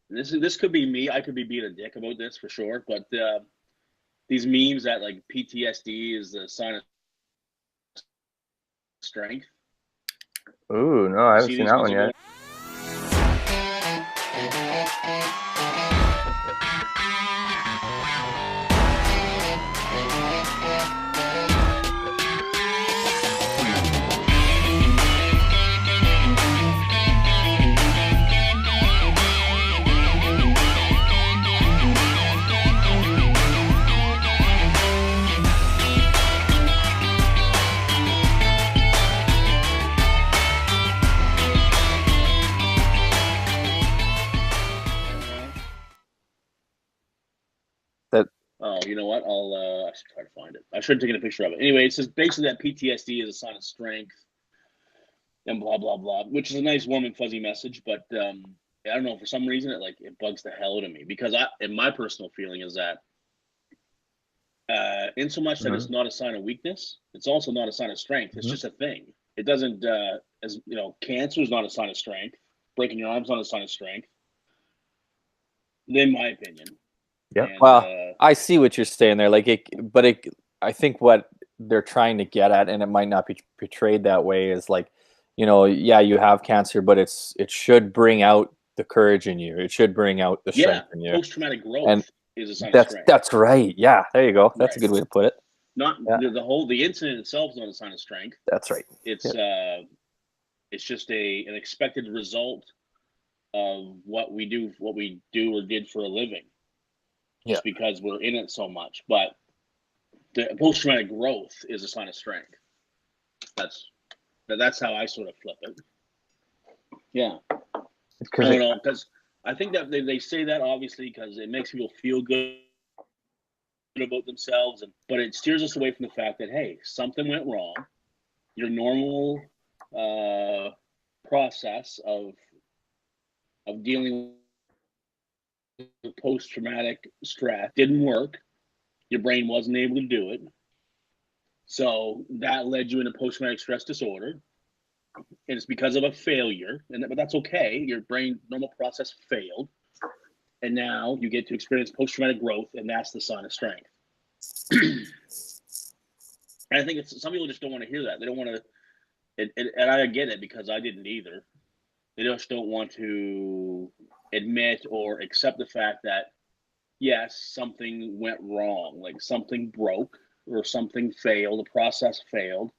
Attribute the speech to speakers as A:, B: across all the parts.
A: this could be me. I could be being a dick about this for sure, but these memes that like PTSD is the sign of strength.
B: Ooh, no, I
A: You
B: haven't
A: see
B: seen
A: these
B: that
A: ones
B: one
A: are
B: yet. That
A: Oh, you know what? I should try to find it. I should have taken a picture of it. Anyway, it says basically that PTSD is a sign of strength and blah blah blah, which is a nice warm and fuzzy message. But I don't know, for some reason it bugs the hell out of me because and my personal feeling is that in so much that it's not a sign of weakness, it's also not a sign of strength. It's just a thing. It doesn't, as you know, cancer is not a sign of strength. Breaking your arm's not a sign of strength, in my opinion.
B: Yeah.
A: And,
C: well, I see what you're saying there. I think what they're trying to get at, and it might not be portrayed that way, is like, yeah, you have cancer, but it should bring out the courage in you. It should bring out the strength in you.
A: Post-traumatic growth
C: and
A: is a sign of strength.
C: That's right. Yeah, there you go. That's a good way to put it.
A: Not the incident itself is not a sign of strength.
C: That's right.
A: It's just an expected result of what we do or did for a living. Just because we're in it so much. But the post-traumatic growth is a sign of strength. That's how I sort of flip it. Yeah. I don't know, because I think that they say that obviously because it makes people feel good about themselves, but it steers us away from the fact that, hey, something went wrong. Your normal process of dealing with post-traumatic stress didn't work. Your brain wasn't able to do it. So that led you into post-traumatic stress disorder. And it's because of a failure. But that's okay. Your brain normal process failed. And now you get to experience post-traumatic growth, and that's the sign of strength. And I think some people just don't want to hear that. They don't want to, and I get it because I didn't either. They just don't want to admit or accept the fact that, yes, something went wrong, like something broke or something failed, the process failed,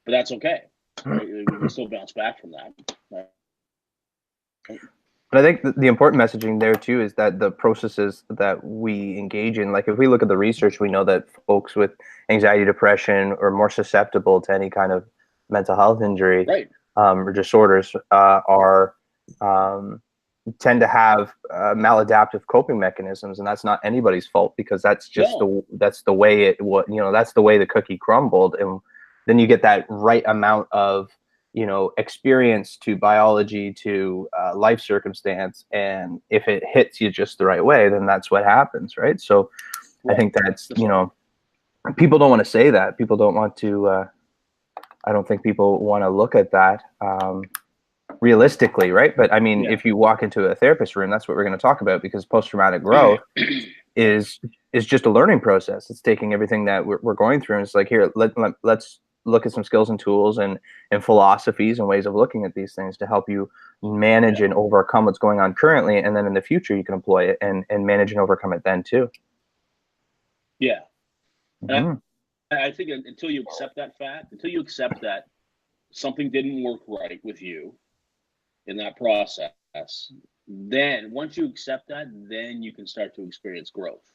A: but that's okay. Right? We can still bounce back from that. Right?
B: But I think the important messaging there too is that the processes that we engage in, like if we look at the research, we know that folks with anxiety, depression are more susceptible to any kind of mental health injury,
A: right,
B: or disorders, tend to have maladaptive coping mechanisms, and that's not anybody's fault because that's just that's the way that's the way the cookie crumbled. And then you get that right amount of experience to biology to life circumstance, and if it hits you just the right way, then that's what happens, right? So I think that's people don't want to say that. People don't want to I don't think people want to look at that realistically, right? But I mean, if you walk into a therapist room, that's what we're going to talk about, because post-traumatic growth is just a learning process. It's taking everything that we're going through, and it's like, here, let's look at some skills and tools and philosophies and ways of looking at these things to help you manage and overcome what's going on currently, and then in the future you can employ it and manage and overcome it then too.
A: Yeah. Mm-hmm. I think until you accept that fact, until you accept that something didn't work right with you in that process, then once you accept that, then you can start to experience growth.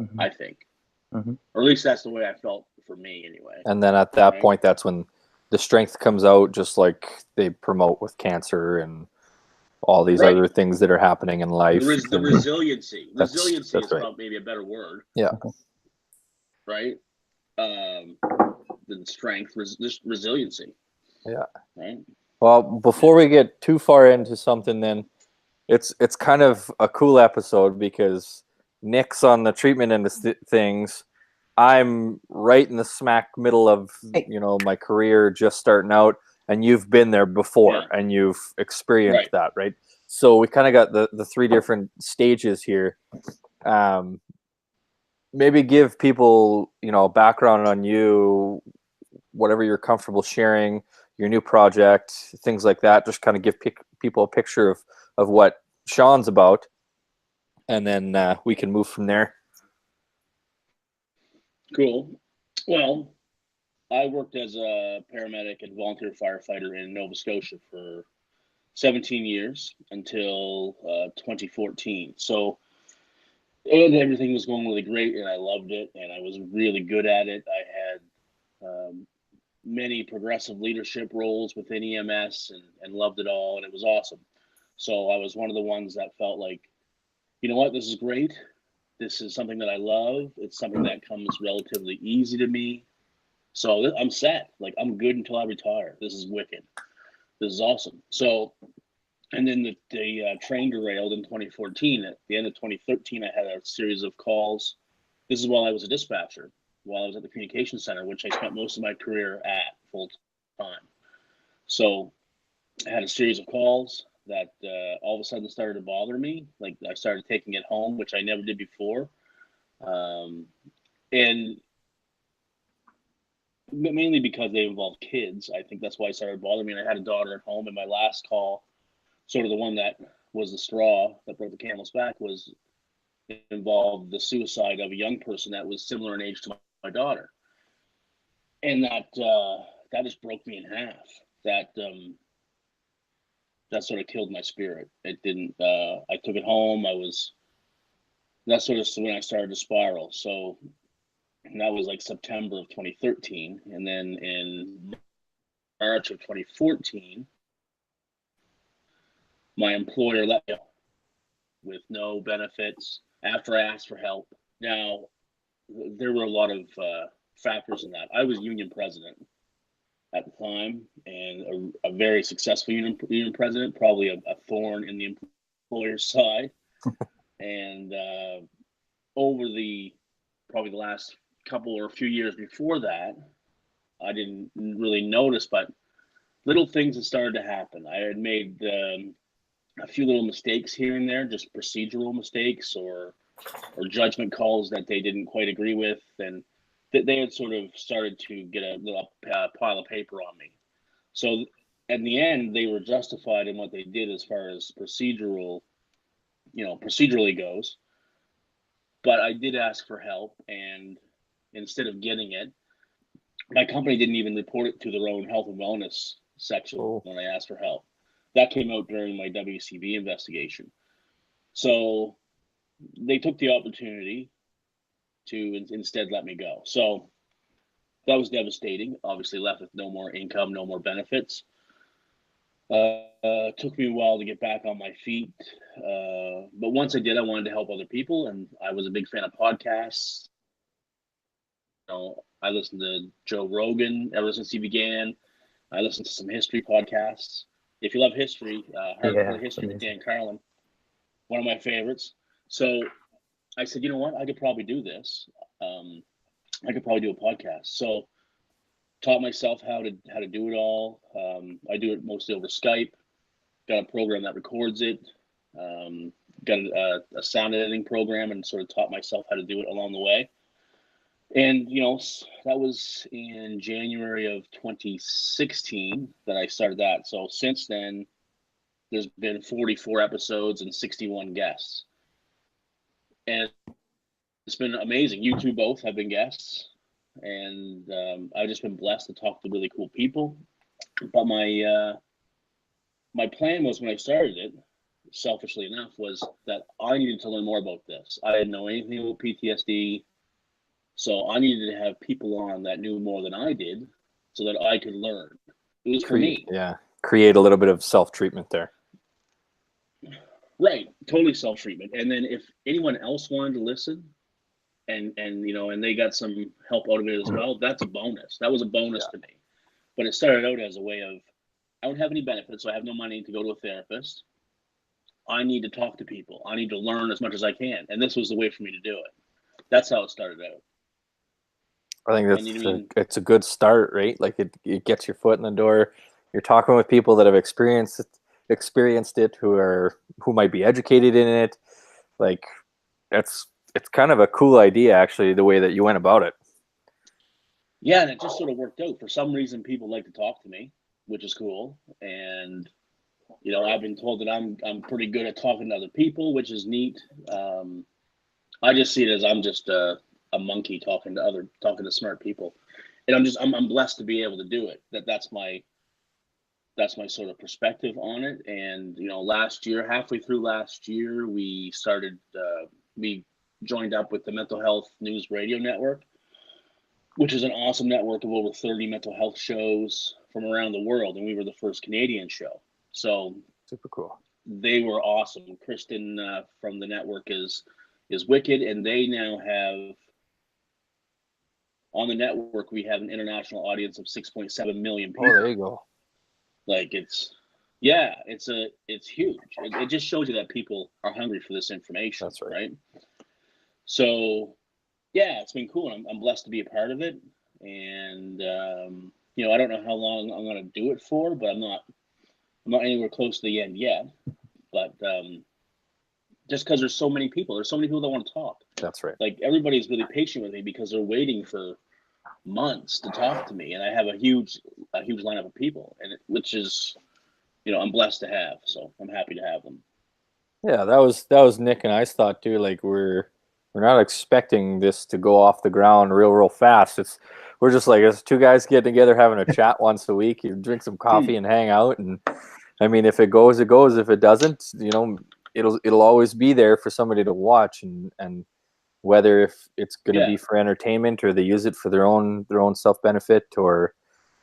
A: Mm-hmm. I think. Mm-hmm. Or at least that's the way I felt for me anyway.
C: And then at that point, that's when the strength comes out, just like they promote with cancer and all these other things that are happening in life.
A: The resiliency. Resiliency is probably maybe a better word.
C: Yeah.
A: Right? Than strength, resiliency.
C: Yeah.
A: Right?
C: Well, before we get too far into something, then it's kind of a cool episode because Nick's on the treatment end of things. I'm right in the smack middle of my career, just starting out, and you've been there before and you've experienced that, right? So we kind of got the three different stages here. Maybe give people, background on you, whatever you're comfortable sharing, your new project, things like that. Just kind of give people a picture of what Sean's about, and then we can move from there.
A: Cool. Well, I worked as a paramedic and volunteer firefighter in Nova Scotia for 17 years until 2014. So, and everything was going really great, and I loved it, and I was really good at it. I had many progressive leadership roles within EMS and loved it all, and it was awesome. So I was one of the ones that felt like, you know what, this is great. This is something that I love. It's something that comes relatively easy to me. So I'm set. Like, I'm good until I retire. This is wicked. This is awesome. So, and then the train derailed in 2014. At the end of 2013, I had a series of calls. This is while I was a dispatcher, while I was at the communication center, which I spent most of my career at full time. So I had a series of calls that all of a sudden started to bother me. Like, I started taking it home, which I never did before. And mainly because they involved kids. I think that's why it started bothering me. And I had a daughter at home, and my last call, sort of the one that was the straw that broke the camel's back, was involved the suicide of a young person that was similar in age to my daughter. And that just broke me in half. That sort of killed my spirit. It didn't, I took it home. That's sort of when I started to spiral. So that was like September of 2013. And then in March of 2014, my employer let me go with no benefits after I asked for help. Now, there were a lot of factors in that. I was union president at the time, and a very successful union president, probably a thorn in the employer's side. And over probably the last couple or few years before that, I didn't really notice, but little things had started to happen. I had made a few little mistakes here and there, just procedural mistakes or judgment calls that they didn't quite agree with, and they had sort of started to get a little pile of paper on me. So in the end, they were justified in what they did as far as procedurally goes. But I did ask for help, and instead of getting it, my company didn't even report it to their own health and wellness section when I asked for help. That came out during my WCB investigation. So they took the opportunity to instead let me go. So that was devastating. Obviously left with no more income, no more benefits. Took me a while to get back on my feet. But once I did, I wanted to help other people. And I was a big fan of podcasts. I listened to Joe Rogan ever since he began. I listened to some history podcasts. If you love history, Hardcore History with Dan Carlin, one of my favorites. So I said, you know what? I could probably do this. I could probably do a podcast. So taught myself how to do it all. I do it mostly over Skype. Got a program that records it. Got a sound editing program, and sort of taught myself how to do it along the way. And, that was in January of 2016 that I started that. So since then, there's been 44 episodes and 61 guests. And it's been amazing. You two both have been guests. And I've just been blessed to talk to really cool people. But my plan was, when I started it, selfishly enough, was that I needed to learn more about this. I didn't know anything about PTSD. So I needed to have people on that knew more than I did so that I could learn. It was for me.
C: Yeah. Create a little bit of self-treatment there.
A: Right. Totally self-treatment. And then if anyone else wanted to listen and they got some help out of it as well, that's a bonus. That was a bonus to me. But it started out as a way of, I don't have any benefits, so I have no money to go to a therapist. I need to talk to people. I need to learn as much as I can. And this was the way for me to do it. That's how it started out.
C: I think it's a good start, right? Like it gets your foot in the door. You're talking with people that have experienced it. experienced it, who might be educated in it. Like it's kind of a cool idea, actually, the way that you went about it.
A: Yeah, and it just sort of worked out. For some reason, people like to talk to me, which is cool. And I've been told that I'm pretty good at talking to other people, which is neat. I just see it as I'm just a monkey talking to smart people, and I'm blessed to be able to do it. That's my sort of perspective on it. And halfway through last year, we joined up with the Mental Health News Radio Network, which is an awesome network of over 30 mental health shows from around the world, and we were the first Canadian show. So
C: super cool.
A: They were awesome. Kristen from the network is wicked, and they now have on the network, we have an international audience of 6.7 million people.
C: Oh, there you go.
A: Like it's huge. It just shows you that people are hungry for this information.
C: That's right.
A: So yeah, it's been cool. I'm blessed to be a part of it, and I don't know how long I'm going to do it for, but I'm not anywhere close to the end yet. But just because there's so many people that want to talk.
C: That's right.
A: Like everybody's really patient with me because they're waiting for months to talk to me, and I have a huge lineup of people, which is, I'm blessed to have. So I'm happy to have them.
C: Yeah, that was Nick and I's thought too. Like we're not expecting this to go off the ground real fast. We're just like, it's two guys getting together, having a chat once a week. You drink some coffee and hang out, and I mean, if it goes, it goes. If it doesn't, it'll always be there for somebody to watch, and whether if it's going to be for entertainment or they use it for their own self-benefit or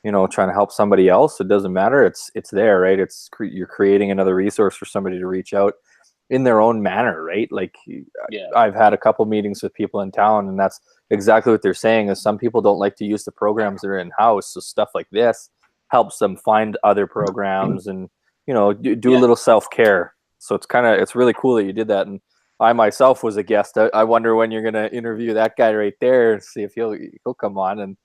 C: trying to help somebody else, it doesn't matter. It's there, right? You're creating another resource for somebody to reach out in their own manner, right? Like I've had a couple meetings with people in town, and that's exactly what they're saying, is some people don't like to use the programs that are in-house, so stuff like this helps them find other programs and do a little self-care. So it's really cool that you did that. And I myself was a guest. I wonder when you're going to interview that guy right there and see if he'll come on. And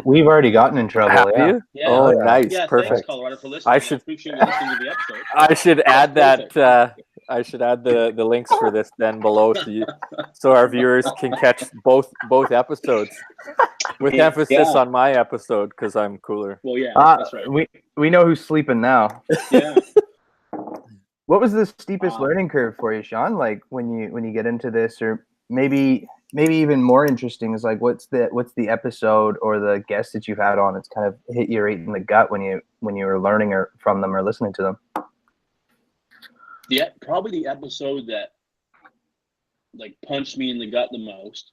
B: we've already gotten in trouble.
C: Have you?
A: Yeah.
C: Oh, nice.
A: Yeah,
C: Perfect.
A: Thanks, Colorado, for listening. I appreciate you listening to the episode.
C: I should add that. I should add the links for this then below, so our viewers can catch both episodes with emphasis on my episode because I'm cooler.
A: Well, yeah, that's right.
B: We know who's sleeping now.
A: Yeah.
B: What was the steepest learning curve for you, Sean? Like when you get into this, or maybe even more interesting is like what's the episode or the guest that you've had on? It's kind of hit you right in the gut when you were learning from them or listening to them.
A: Yeah, probably the episode that like punched me in the gut the most.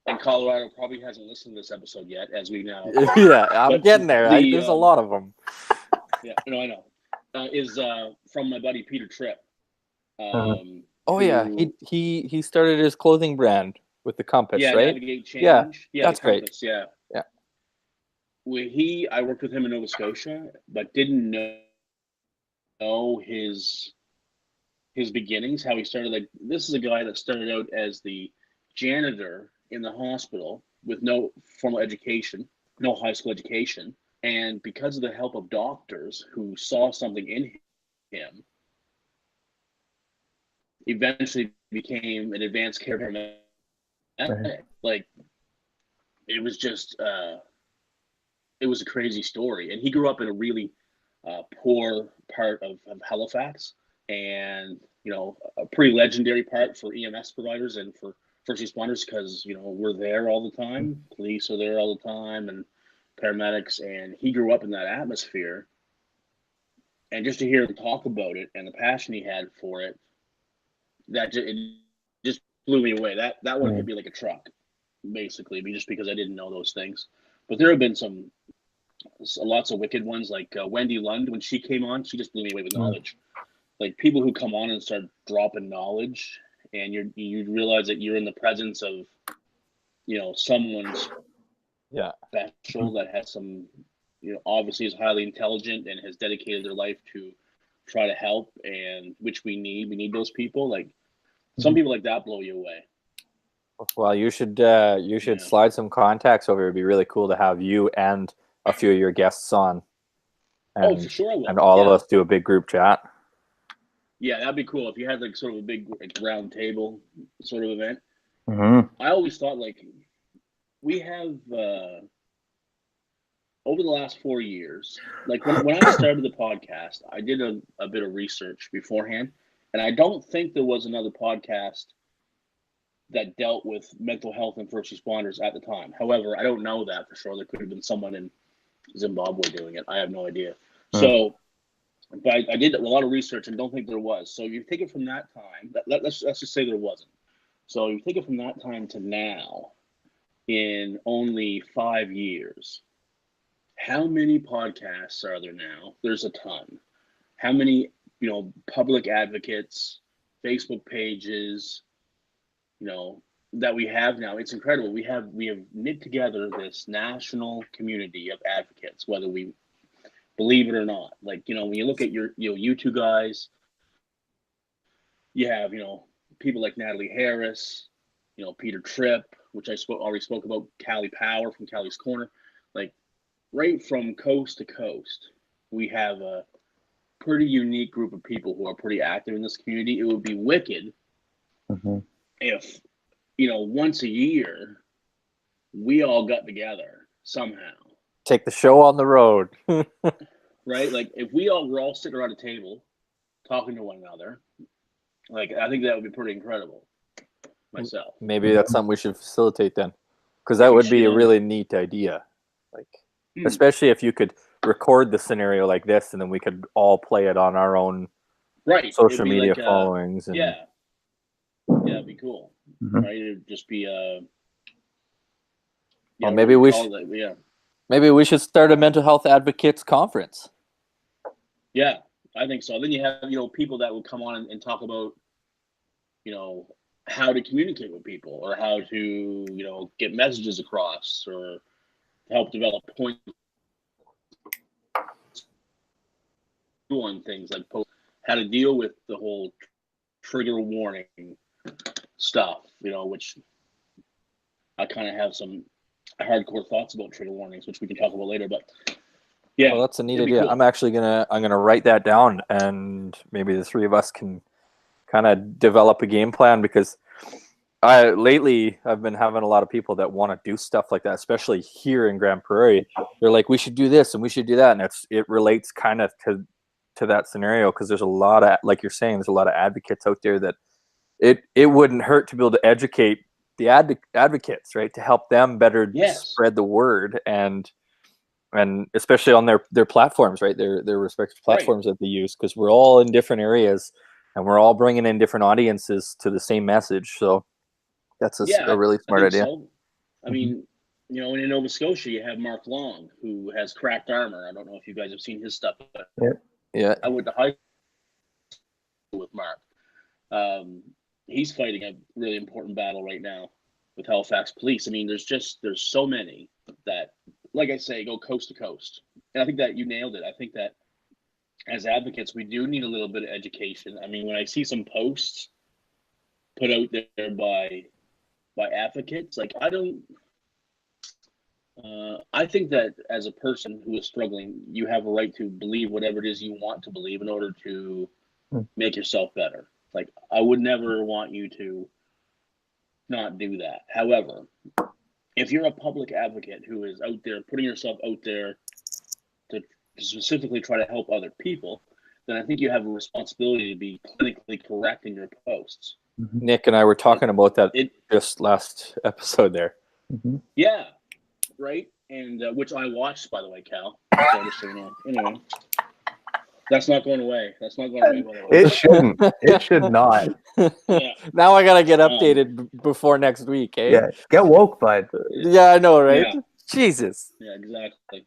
A: And Colorado probably hasn't listened to this episode yet, as we know.
C: Yeah, I'm getting there. There's a lot of them.
A: Yeah, I know. Is from my buddy Peter Tripp.
C: He started his clothing brand with the Compass, right?
A: Navigate Change.
C: Yeah, that's great.
A: Yeah. I worked with him in Nova Scotia, but didn't know his beginnings, how he started. Like, this is a guy that started out as the janitor in the hospital with no formal education, no high school education. And because of the help of doctors who saw something in him, eventually became an advanced care paramedic. Right. Like, it was just, it was a crazy story. And he grew up in a really poor part of Halifax, and, a pretty legendary part for EMS providers and for first responders, because, we're there all the time. Police are there all the time, and paramedics, and he grew up in that atmosphere. And just to hear him talk about it and the passion he had for it, it just blew me away. That one hit me like a truck, basically, just because I didn't know those things. But there have been lots of wicked ones, like Wendy Lund. When she came on, she just blew me away with knowledge. Like, people who come on and start dropping knowledge, and you realize that you're in the presence of, someone's special that has some, obviously is highly intelligent and has dedicated their life to try to help, and which we need those people. Like, some people like that blow you away.
C: Well, you should slide some contacts over. It'd be really cool to have you and a few of your guests on. And,
A: for sure I will.
C: And all of us do a big group chat.
A: Yeah, that'd be cool if you had like sort of a big like, round table sort of event.
B: Mm-hmm.
A: I always thought like we have over the last 4 years, like when I started the podcast, I did a bit of research beforehand, and I don't think there was another podcast that dealt with mental health and first responders at the time. However, I don't know that for sure. There could have been someone in Zimbabwe doing it. I have no idea. So, but I did a lot of research and don't think there was. So you take it from that time. Let's just say there wasn't. So you take it from that time to now, in only 5 years. How many podcasts are there now? There's a ton. How many, public advocates, Facebook pages, that we have now? It's incredible. We have knit together this national community of advocates, whether we believe it or not. Like, when you look at you two guys, you have, people like Natalie Harris, Peter Tripp, which I already spoke about, Callie Power from Callie's Corner. Like, right from coast to coast, we have a pretty unique group of people who are pretty active in this community. It would be wicked if, once a year, we all got together somehow.
C: Take the show on the road.
A: Right? Like, if we all were all sitting around a table talking to one another, like, I think that would be pretty incredible myself.
C: Maybe that's something we should facilitate then, because that would be a really neat idea. Like, especially if you could record the scenario like this, and then we could all play it on our own social media like, followings. And
A: yeah, it'd be cool. Right? It'd just be
C: well, maybe we should. Maybe we should start a mental health advocates conference.
A: Yeah, I think so. Then you have people that will come on and talk about how to communicate with people, or how to get messages across, or help develop points on things like how to deal with the whole trigger warning stuff, which I kind of have some hardcore thoughts about trigger warnings, which we can talk about later. But yeah,
C: well, that's a neat idea. Cool. I'm actually gonna write that down, and maybe the three of us can kind of develop a game plan, because lately I've been having a lot of people that want to do stuff like that, especially here in Grand Prairie. They're like, we should do this and we should do that, and it relates kind of to that scenario, because there's a lot of, like you're saying, there's a lot of advocates out there that it wouldn't hurt to be able to educate the advocates, right, to help them better spread the word, and especially on their platforms, right, their respective platforms that they use, because we're all in different areas and we're all bringing in different audiences to the same message. So that's a really smart idea.
A: So. I mean, in Nova Scotia, you have Mark Long, who has Cracked Armor. I don't know if you guys have seen his stuff. But
C: yeah.
A: I went to high school with Mark. He's fighting a really important battle right now with Halifax Police. I mean, there's so many that, like I say, go coast to coast. And I think that you nailed it. I think that as advocates, we do need a little bit of education. I mean, when I see some posts put out there by advocates, like, I think that as a person who is struggling, you have a right to believe whatever it is you want to believe in order to make yourself better. Like, I would never want you to not do that. However, if you're a public advocate who is out there putting yourself out there to specifically try to help other people, then I think you have a responsibility to be clinically correct in your posts.
C: Nick and I were talking about that just last episode there.
A: Yeah, right? And which I watched, by the way, Cal. So just so you know. Anyway, that's not going away. That's not going away, by the way.
B: It shouldn't. It should not.
A: Yeah.
C: Now I gotta get updated before next week, eh?
B: Yeah, get woke, bud.
C: Yeah, I know, right?
A: Yeah.
C: Jesus.
A: Yeah, exactly.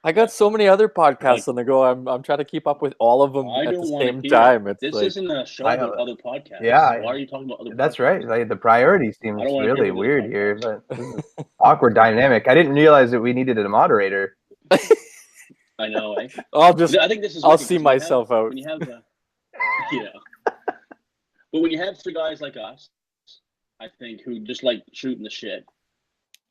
C: I got so many other podcasts on the go. I'm trying to keep up with all of them at the same time.
A: This isn't a show about other podcasts.
B: Yeah.
A: Why are you talking about other podcasts?
B: That's right. Like, the priority seems really weird here, but awkward dynamic. I didn't realize that we needed a moderator.
A: I know. Eh?
C: I think
A: this is.
C: I'll see myself out.
A: When you have, but when you have three guys like us, I think, who just like shooting the shit,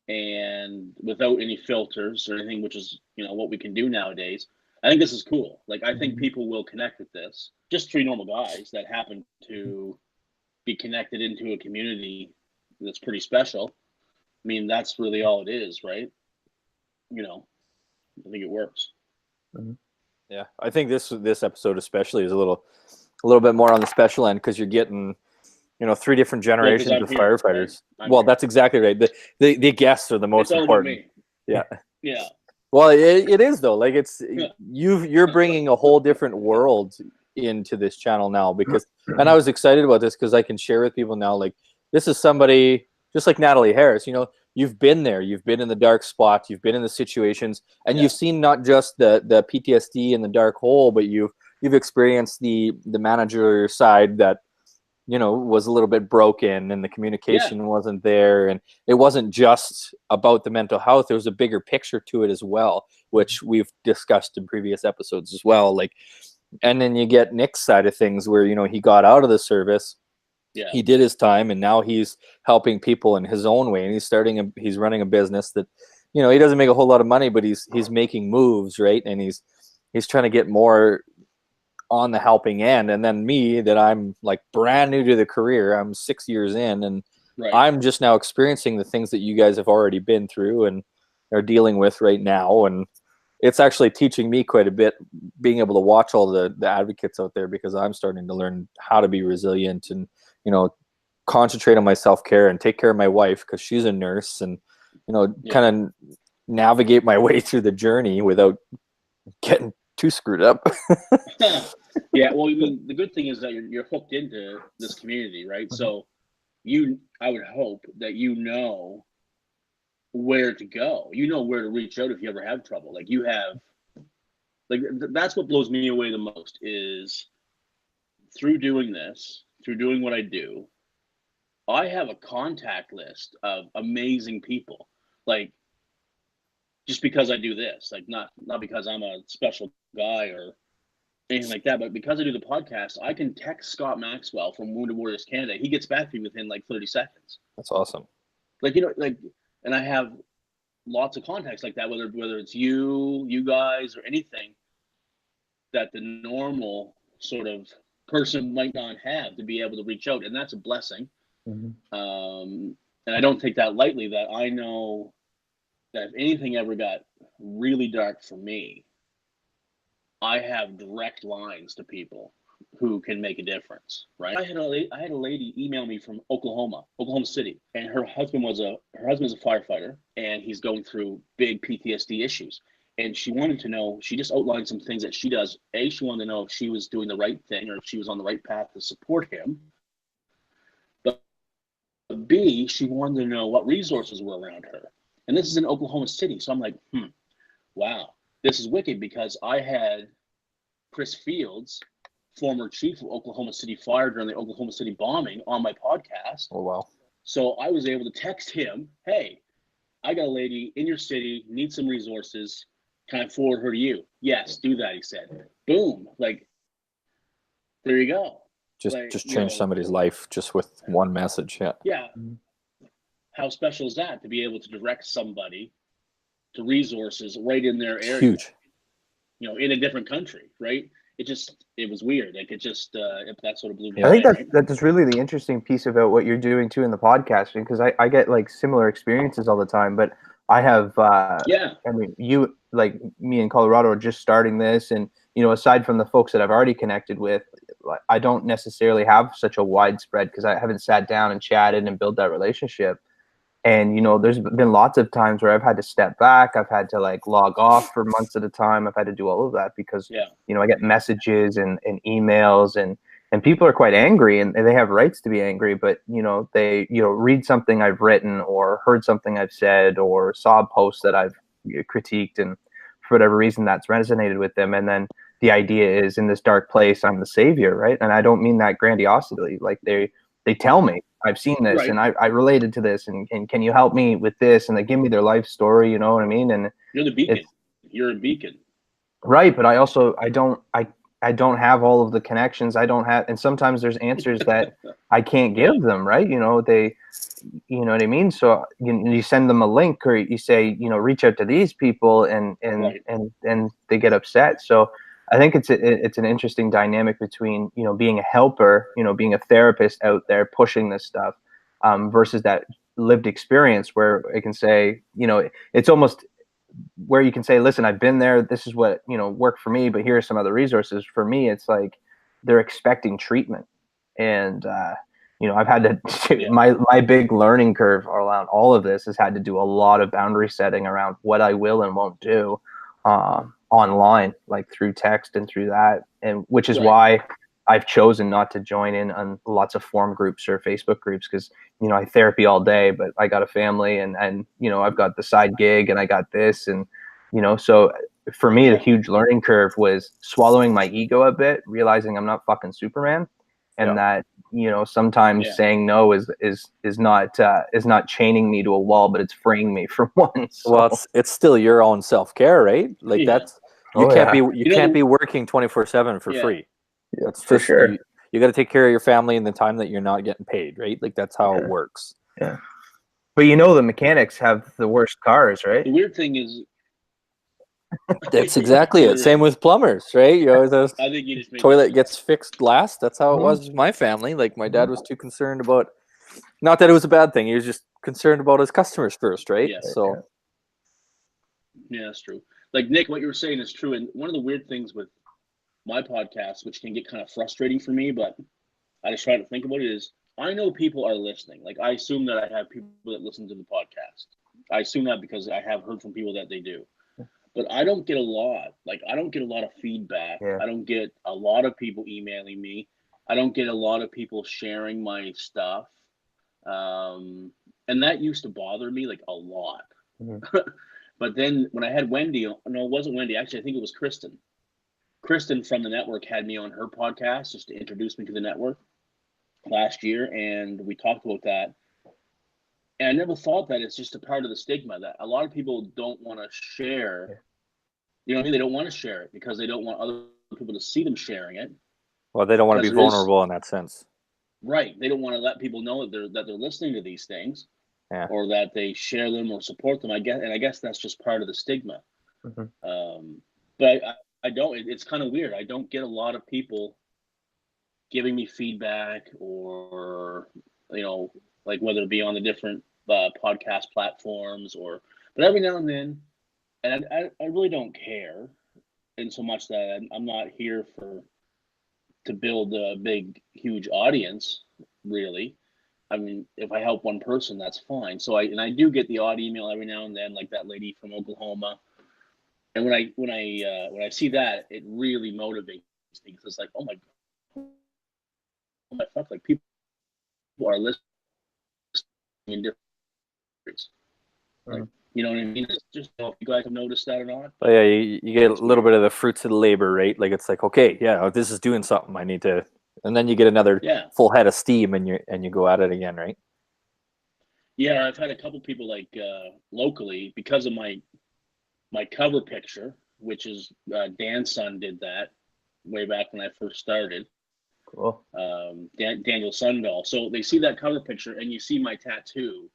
A: and without any filters or anything, which is what we can do nowadays, I think this is cool. Like, I think people will connect with this. Just three normal guys that happen to be connected into a community that's pretty special. I mean, that's really all it is, right? You know, I think it works.
C: Yeah, I think this episode especially is a little bit more on the special end, because you're getting, you know, three different generations of firefighters. Right? Well, that's exactly right. The guests are the most important. Yeah.
A: Yeah.
C: Well, it is though. Like, it's you're bringing a whole different world into this channel now, because, and I was excited about this because I can share with people now, like, this is somebody just like Natalie Harris. You know, you've been there, you've been in the dark spot, you've been in the situations, and you've seen not just the PTSD and the dark hole, but you've experienced the manager side that, you know, was a little bit broken, and the communication wasn't there, and it wasn't just about the mental health. There was a bigger picture to it as well, which we've discussed in previous episodes as well. Like, and then you get Nick's side of things, where, you know, he got out of the service, he did his time, and now he's helping people in his own way, and he's running a business that, you know, he doesn't make a whole lot of money, but he's making moves, right? And he's trying to get more on the helping end. And then me, that I'm like brand new to the career, I'm 6 years in, and I'm just now experiencing the things that you guys have already been through and are dealing with right now. And it's actually teaching me quite a bit, being able to watch all the advocates out there, because I'm starting to learn how to be resilient and, you know, concentrate on my self-care and take care of my wife, because she's a nurse, and, you know, kind of navigate my way through the journey without getting too screwed up.
A: Yeah, well, I mean, the good thing is that you're hooked into this community, right? So I would hope that you know where to go. You know where to reach out if you ever have trouble. Like, you have, like, that's what blows me away the most, is through doing this, through doing what I do, I have a contact list of amazing people. Like, just because I do this, like, not because I'm a special guy or anything like that, but because I do the podcast, I can text Scott Maxwell from Wounded Warriors Canada. He gets back to me within like 30 seconds.
C: That's awesome.
A: Like, you know, like, and I have lots of contacts like that, whether it's you guys, or anything that the normal sort of person might not have, to be able to reach out. And that's a blessing. And I don't take that lightly, that I know that if anything ever got really dark for me, I have direct lines to people who can make a difference, right? I had a lady email me from Oklahoma City, and her husband is a firefighter, and he's going through big PTSD issues. And she wanted to know, she just outlined some things that she does. A, she wanted to know if she was doing the right thing, or if she was on the right path to support him. But B, she wanted to know what resources were around her. And this is in Oklahoma City. So I'm like, wow, this is wicked, because I had Chris Fields, former chief of Oklahoma City Fire during the Oklahoma City bombing, on my podcast.
C: Oh, wow.
A: So I was able to text him, hey, I got a lady in your city, needs some resources. Can I forward her to you? Yes, do that, he said. Boom. Like, there you go.
C: Just change somebody's life just with one message.
A: Yeah. How special is that, to be able to direct somebody to resources right in their area?
C: Huge.
A: You know, in a different country, right? It was weird. Like, that sort of blew me
B: away. I think
A: that's
B: really the interesting piece about what you're doing too in the podcasting, because I get like similar experiences all the time, but I have, I mean, you, like me in Colorado, are just starting this, and, you know, aside from the folks that I've already connected with, I don't necessarily have such a widespread, because I haven't sat down and chatted and built that relationship. And, you know, there's been lots of times where I've had to step back. I've had to like log off for months at a time. I've had to do all of that because, you know, I get messages and emails, and people are quite angry, and they have rights to be angry. But, you know, they, you know, read something I've written, or heard something I've said, or saw a post that I've critiqued, and for whatever reason that's resonated with them. And then the idea is, in this dark place, I'm the savior, right? And I don't mean that grandiosity. Like, they tell me, I've seen this, and I related to this, and can you help me with this? And they give me their life story, you know what I mean? And
A: you're the beacon. You're a beacon.
B: Right. But I I don't have all of the connections. I don't have, and sometimes there's answers that I can't give them, right? You know, you know what I mean? So you send them a link, or you say, you know, reach out to these people, and they get upset. So I think it's an interesting dynamic between, you know, being a helper, you know, being a therapist out there pushing this stuff, versus that lived experience where I can say, you know, it's almost where you can say, listen, I've been there. This is what, you know, worked for me, but here are some other resources. For me, it's like they're expecting treatment. And, you know, I've had to, my big learning curve around all of this has had to do a lot of boundary setting around what I will and won't do online, like through text and through that. And which is why I've chosen not to join in on lots of forum groups or Facebook groups, because, you know, I therapy all day, but I got a family, and, you know, I've got the side gig, and I got this, and, you know, so for me, the huge learning curve was swallowing my ego a bit, realizing I'm not fucking Superman, and that, you know, sometimes saying no is not chaining me to a wall, but it's freeing me from one. So.
C: Well, it's still your own self-care, right? Like that's, you can't be working 24/7 for free. That's
B: for sure.
C: You got to take care of your family in the time that you're not getting paid, right? Like that's how it works.
B: Yeah. But you know, the mechanics have the worst cars, right?
A: The weird thing is,
C: that's exactly it. Same with plumbers, right? You know, the
A: I think you just
C: toilet gets fixed last. That's how it was with my family. Like my dad was too concerned about, not that it was a bad thing. He was just concerned about his customers first, right? So.
A: Yeah, that's true. Like Nick, what you were saying is true. And one of the weird things with my podcast, which can get kind of frustrating for me, but I just try to think about it, is I know people are listening. Like I assume that I have people that listen to the podcast. I assume that because I have heard from people that they do. But I don't get a lot. Like I don't get a lot of feedback. I don't get a lot of people emailing me. I don't get a lot of people sharing my stuff. And that used to bother me like a lot. But then when I had Wendy, no, it wasn't Wendy. Actually, I think it was Kristen. Kristen from the network had me on her podcast just to introduce me to the network last year, and we talked about that. And I never thought that it's just a part of the stigma that a lot of people don't want to share. You know what I mean? They don't want to share it because they don't want other people to see them sharing it.
C: Well, they don't want to be vulnerable in that sense.
A: Right. They don't want to let people know that they're listening to these things, or that they share them or support them. I guess that's just part of the stigma. But I don't. It's kind of weird. I don't get a lot of people giving me feedback, or, you know, like whether it be on the different podcast platforms, but every now and then, and I really don't care, in so much that I'm not here to build a big, huge audience, really. I mean, if I help one person, that's fine. So I do get the odd email every now and then, like that lady from Oklahoma. And when I see that, it really motivates me, because it's like, oh my fuck, like people are listening in different ways. Like, you know what I mean? It's just, I don't know if you guys have noticed that or not.
C: But yeah, you get a little bit of the fruits of the labor, right? Like it's like, okay, yeah, this is doing something. I need to, and then you get another full head of steam, and you go at it again, right?
A: Yeah, I've had a couple people like locally, because of my cover picture, which is Dan's son did that way back when I first started.
B: Cool.
A: Daniel Sundahl. So they see that cover picture, and you see my tattoo.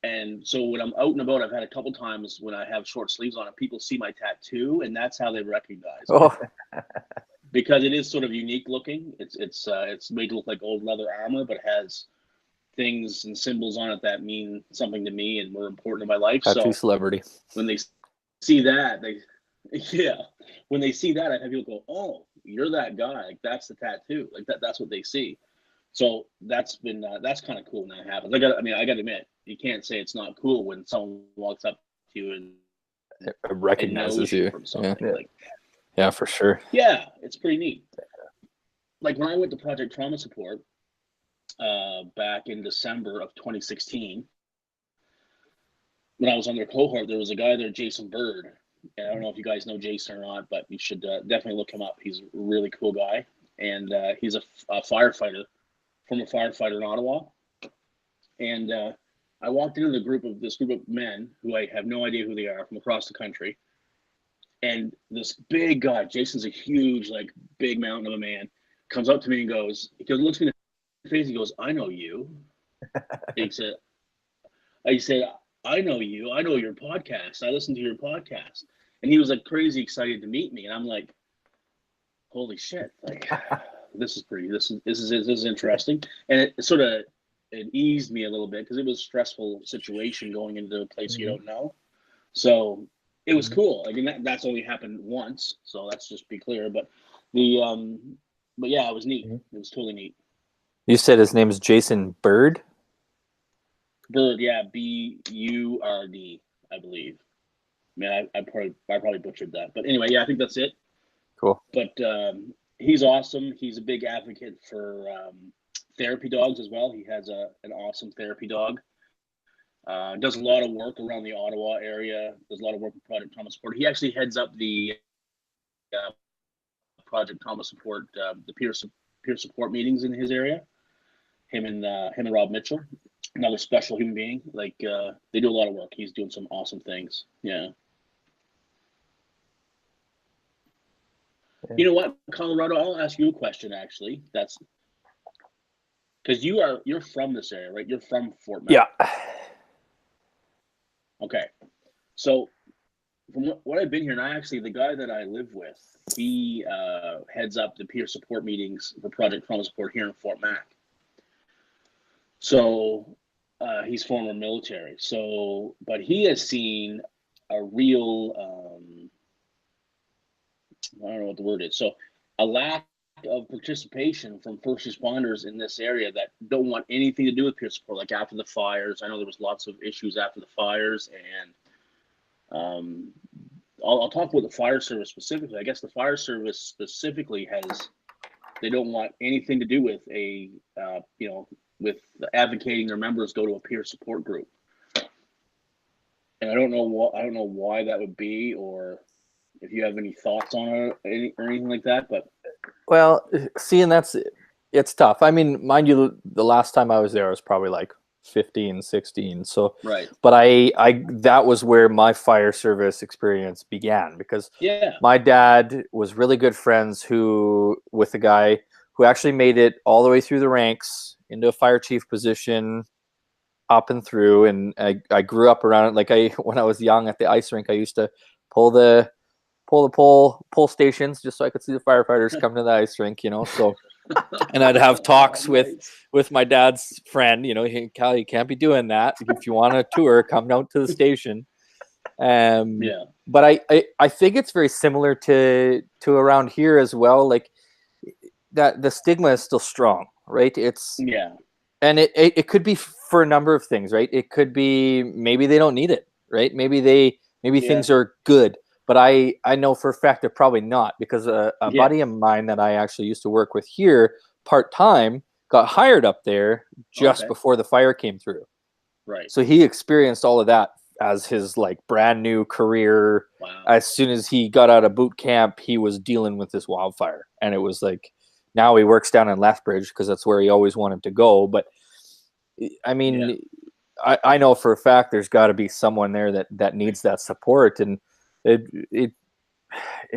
A: And so when I'm out and about, I've had a couple times when I have short sleeves on, and people see my tattoo, and that's how they recognize it. Because it is sort of unique looking. It's made to look like old leather armor, but it has things and symbols on it that mean something to me and were important in my life.
C: Tattoo celebrity.
A: When they see that, when they see that, I have people go, "Oh, you're that guy. Like that's the tattoo. Like that's what they see." So that's been that's kind of cool when that happens. I got to admit, you can't say it's not cool when someone walks up to you and
C: it recognizes you
A: from something.
C: Yeah, for sure.
A: Yeah, it's pretty neat. Like when I went to Project Trauma Support back in December of 2016, when I was on their cohort, there was a guy there, Jason Bird. And I don't know if you guys know Jason or not, but you should definitely look him up. He's a really cool guy, and he's a firefighter, former firefighter in Ottawa. And I walked into this group of men who I have no idea who they are, from across the country. And this big guy, Jason's a huge, like, big mountain of a man, comes up to me and looks me in the face. He goes, "I know you." I said, "I know you. I know your podcast. I listen to your podcast." And he was like crazy excited to meet me. And I'm like, holy shit. Like, this is interesting. And it eased me a little bit because it was a stressful situation going into a place you don't know. So it was cool. I mean, that's only happened once. So let's just be clear. But but yeah, it was neat. It was totally neat.
C: You said his name is Jason Bird?
A: Bird, yeah, B-U-R-D, I believe. Man, I probably butchered that. But anyway, yeah, I think that's it.
C: Cool.
A: But he's awesome. He's a big advocate for therapy dogs as well. He has an awesome therapy dog. Does a lot of work around the Ottawa area. Does a lot of work with Project Trauma Support. He actually heads up the Project Trauma Support, the peer support meetings in his area. Him and Rob Mitchell, another special human being. Like, they do a lot of work. He's doing some awesome things. Yeah. You know what, Colorado? I'll ask you a question. Actually, that's because you're from this area, right? You're from Fort Mac.
C: Yeah.
A: Okay. So from what I've been here, and the guy that I live with, he heads up the peer support meetings for Project Trauma Support here in Fort Mac. So he's former military. So, but he has seen a real, I don't know what the word is. So a lack of participation from first responders in this area that don't want anything to do with peer support. Like after the fires, I know there was lots of issues after the fires, and I'll talk about the fire service specifically. I guess the fire service specifically they don't want anything to do with with advocating their members go to a peer support group. And I don't know why that would be, or if you have any thoughts on it or anything like that. But
C: well, see, and it's tough. I mean, mind you, the last time I was there, I was probably like 15, 16. So,
A: right.
C: But I that was where my fire service experience began, because my dad was really good friends with a guy who actually made it all the way through the ranks into a fire chief position, up and through. And I grew up around it. Like when I was young at the ice rink, I used to pull the pole stations just so I could see the firefighters come to the ice rink, so, and I'd have talks with my dad's friend, hey, Cal, you can't be doing that. If you want a tour, come out to the station. But I think it's very similar to around here as well. Like that the stigma is still strong, right? And it could be for a number of things, right? It could be maybe they don't need it, right? Maybe things are good. But I know for a fact they're probably not, because a buddy of mine that I actually used to work with here part-time got hired up there just before the fire came through.
A: Right.
C: So he experienced all of that as his like brand new career.
A: Wow.
C: As soon as he got out of boot camp, he was dealing with this wildfire. And it was like, now he works down in Lethbridge because that's where he always wanted to go. But I mean, I know for a fact there's got to be someone there that needs that support. And it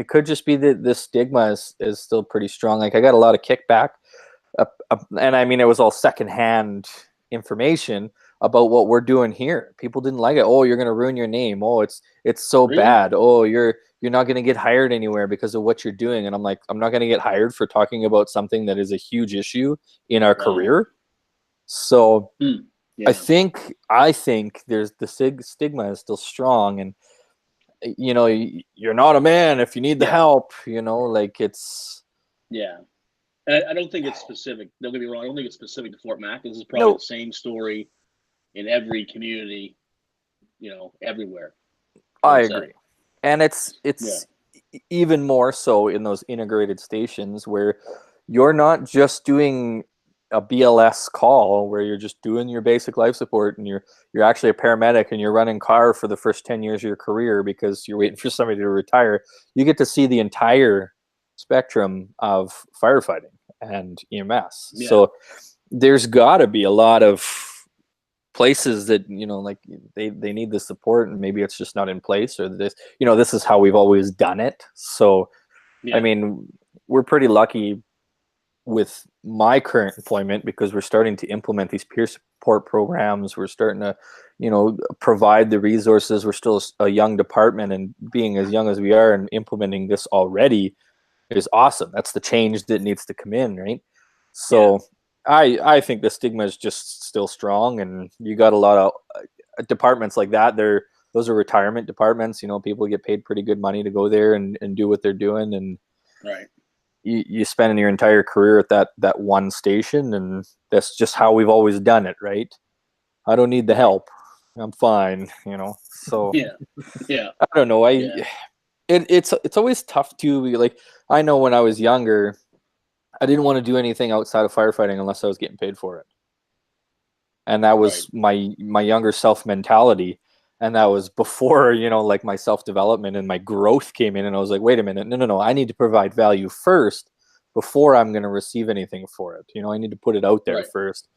C: could just be that the stigma is still pretty strong. Like I got a lot of kickback, and I mean it was all secondhand information about what we're doing here. People didn't like it. Oh, you're going to ruin your name. Oh, it's so bad. Oh, you're not going to get hired anywhere because of what you're doing. And I'm like, I'm not going to get hired for talking about something that is a huge issue in our career. So I think there's the stigma is still strong, and you're not a man if you need the help, like it's.
A: Yeah. And I don't think it's specific. Don't get me wrong. I don't think it's specific to Fort Mac. This is probably the same story in every community, everywhere.
C: I agree. And it's even more so in those integrated stations where you're not just doing a BLS call where you're just doing your basic life support, and you're actually a paramedic and you're running car for the first 10 years of your career because you're waiting for somebody to retire. You get to see the entire spectrum of firefighting and EMS. So there's got to be a lot of places that, you know, like they need the support, and maybe it's just not in place, or this, you know, this is how we've always done it. So,
A: Yeah.
C: I mean, we're pretty lucky with my current employment because we're starting to implement these peer support programs. We're starting to, you know, provide the resources. We're still a young department, and being as young as we are and implementing this already is awesome. That's the change that needs to come in, right? So I think the stigma is just still strong, and you got a lot of departments like that. Those are retirement departments. You know, people get paid pretty good money to go there and do what they're doing, and
A: Right.
C: you spend your entire career at that one station, and that's just how we've always done it, right? I don't need the help. I'm fine, you know. So
A: Yeah.
C: I don't know. It's always tough to be like, I know when I was younger, I didn't want to do anything outside of firefighting unless I was getting paid for it. And that was my younger self mentality. And that was before, you know, like my self-development and my growth came in, and I was like, wait a minute, no, I need to provide value first before I'm going to receive anything for it. You know, I need to put it out there first.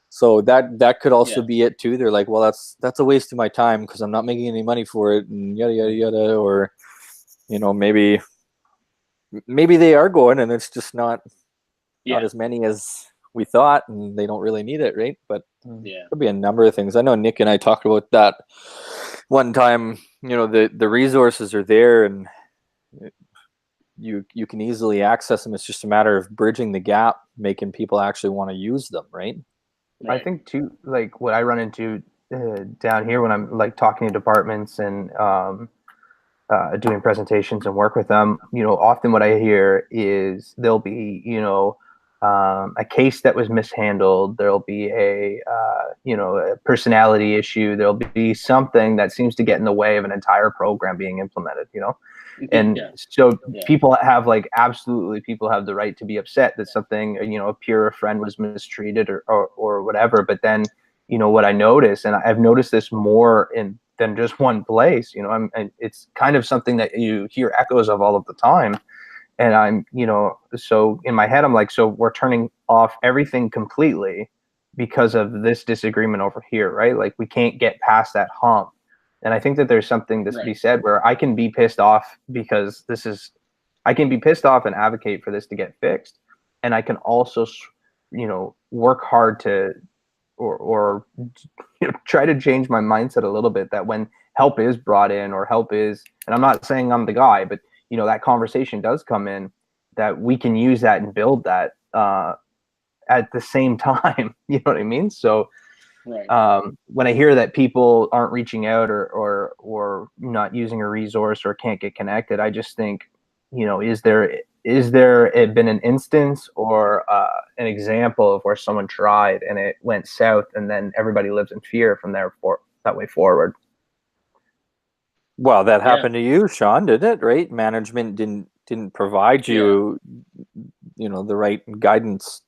C: So that could also be it too. They're like, well, that's a waste of my time because I'm not making any money for it, and yada yada yada. Or, you know, maybe they are going, and it's just not as many as we thought, and they don't really need it, right? But could be a number of things. I know Nick and I talked about that one time. You know, the resources are there, and you can easily access them. It's just a matter of bridging the gap, making people actually want to use them, right?
B: I think too, like what I run into down here when I'm like talking to departments and doing presentations and work with them, you know, often what I hear is there'll be, you know, a case that was mishandled. There'll be you know, a personality issue. There'll be something that seems to get in the way of an entire program being implemented, you know? And so people have like, absolutely, people have the right to be upset that something, you know, a peer or friend was mistreated or whatever. But then, you know, what I notice, and I've noticed this more than just one place, you know, it's kind of something that you hear echoes of all of the time. And I'm, you know, so in my head, I'm like, so we're turning off everything completely because of this disagreement over here, right? Like we can't get past that hump. And I think that there's something to be said where I can be pissed off because I can be pissed off and advocate for this to get fixed. And I can also, you know, work hard to, or you know, try to change my mindset a little bit, that when help is brought in, or help is, and I'm not saying I'm the guy, but you know, that conversation does come in, that we can use that and build that at the same time. You know what I mean? So when I hear that people aren't reaching out or not using a resource or can't get connected, I just think, you know, is there been an instance or an example of where someone tried and it went south, and then everybody lives in fear from that way forward?
C: Well, that happened to you, Sean, didn't it? Right? Management didn't provide you, you know, the right guidance.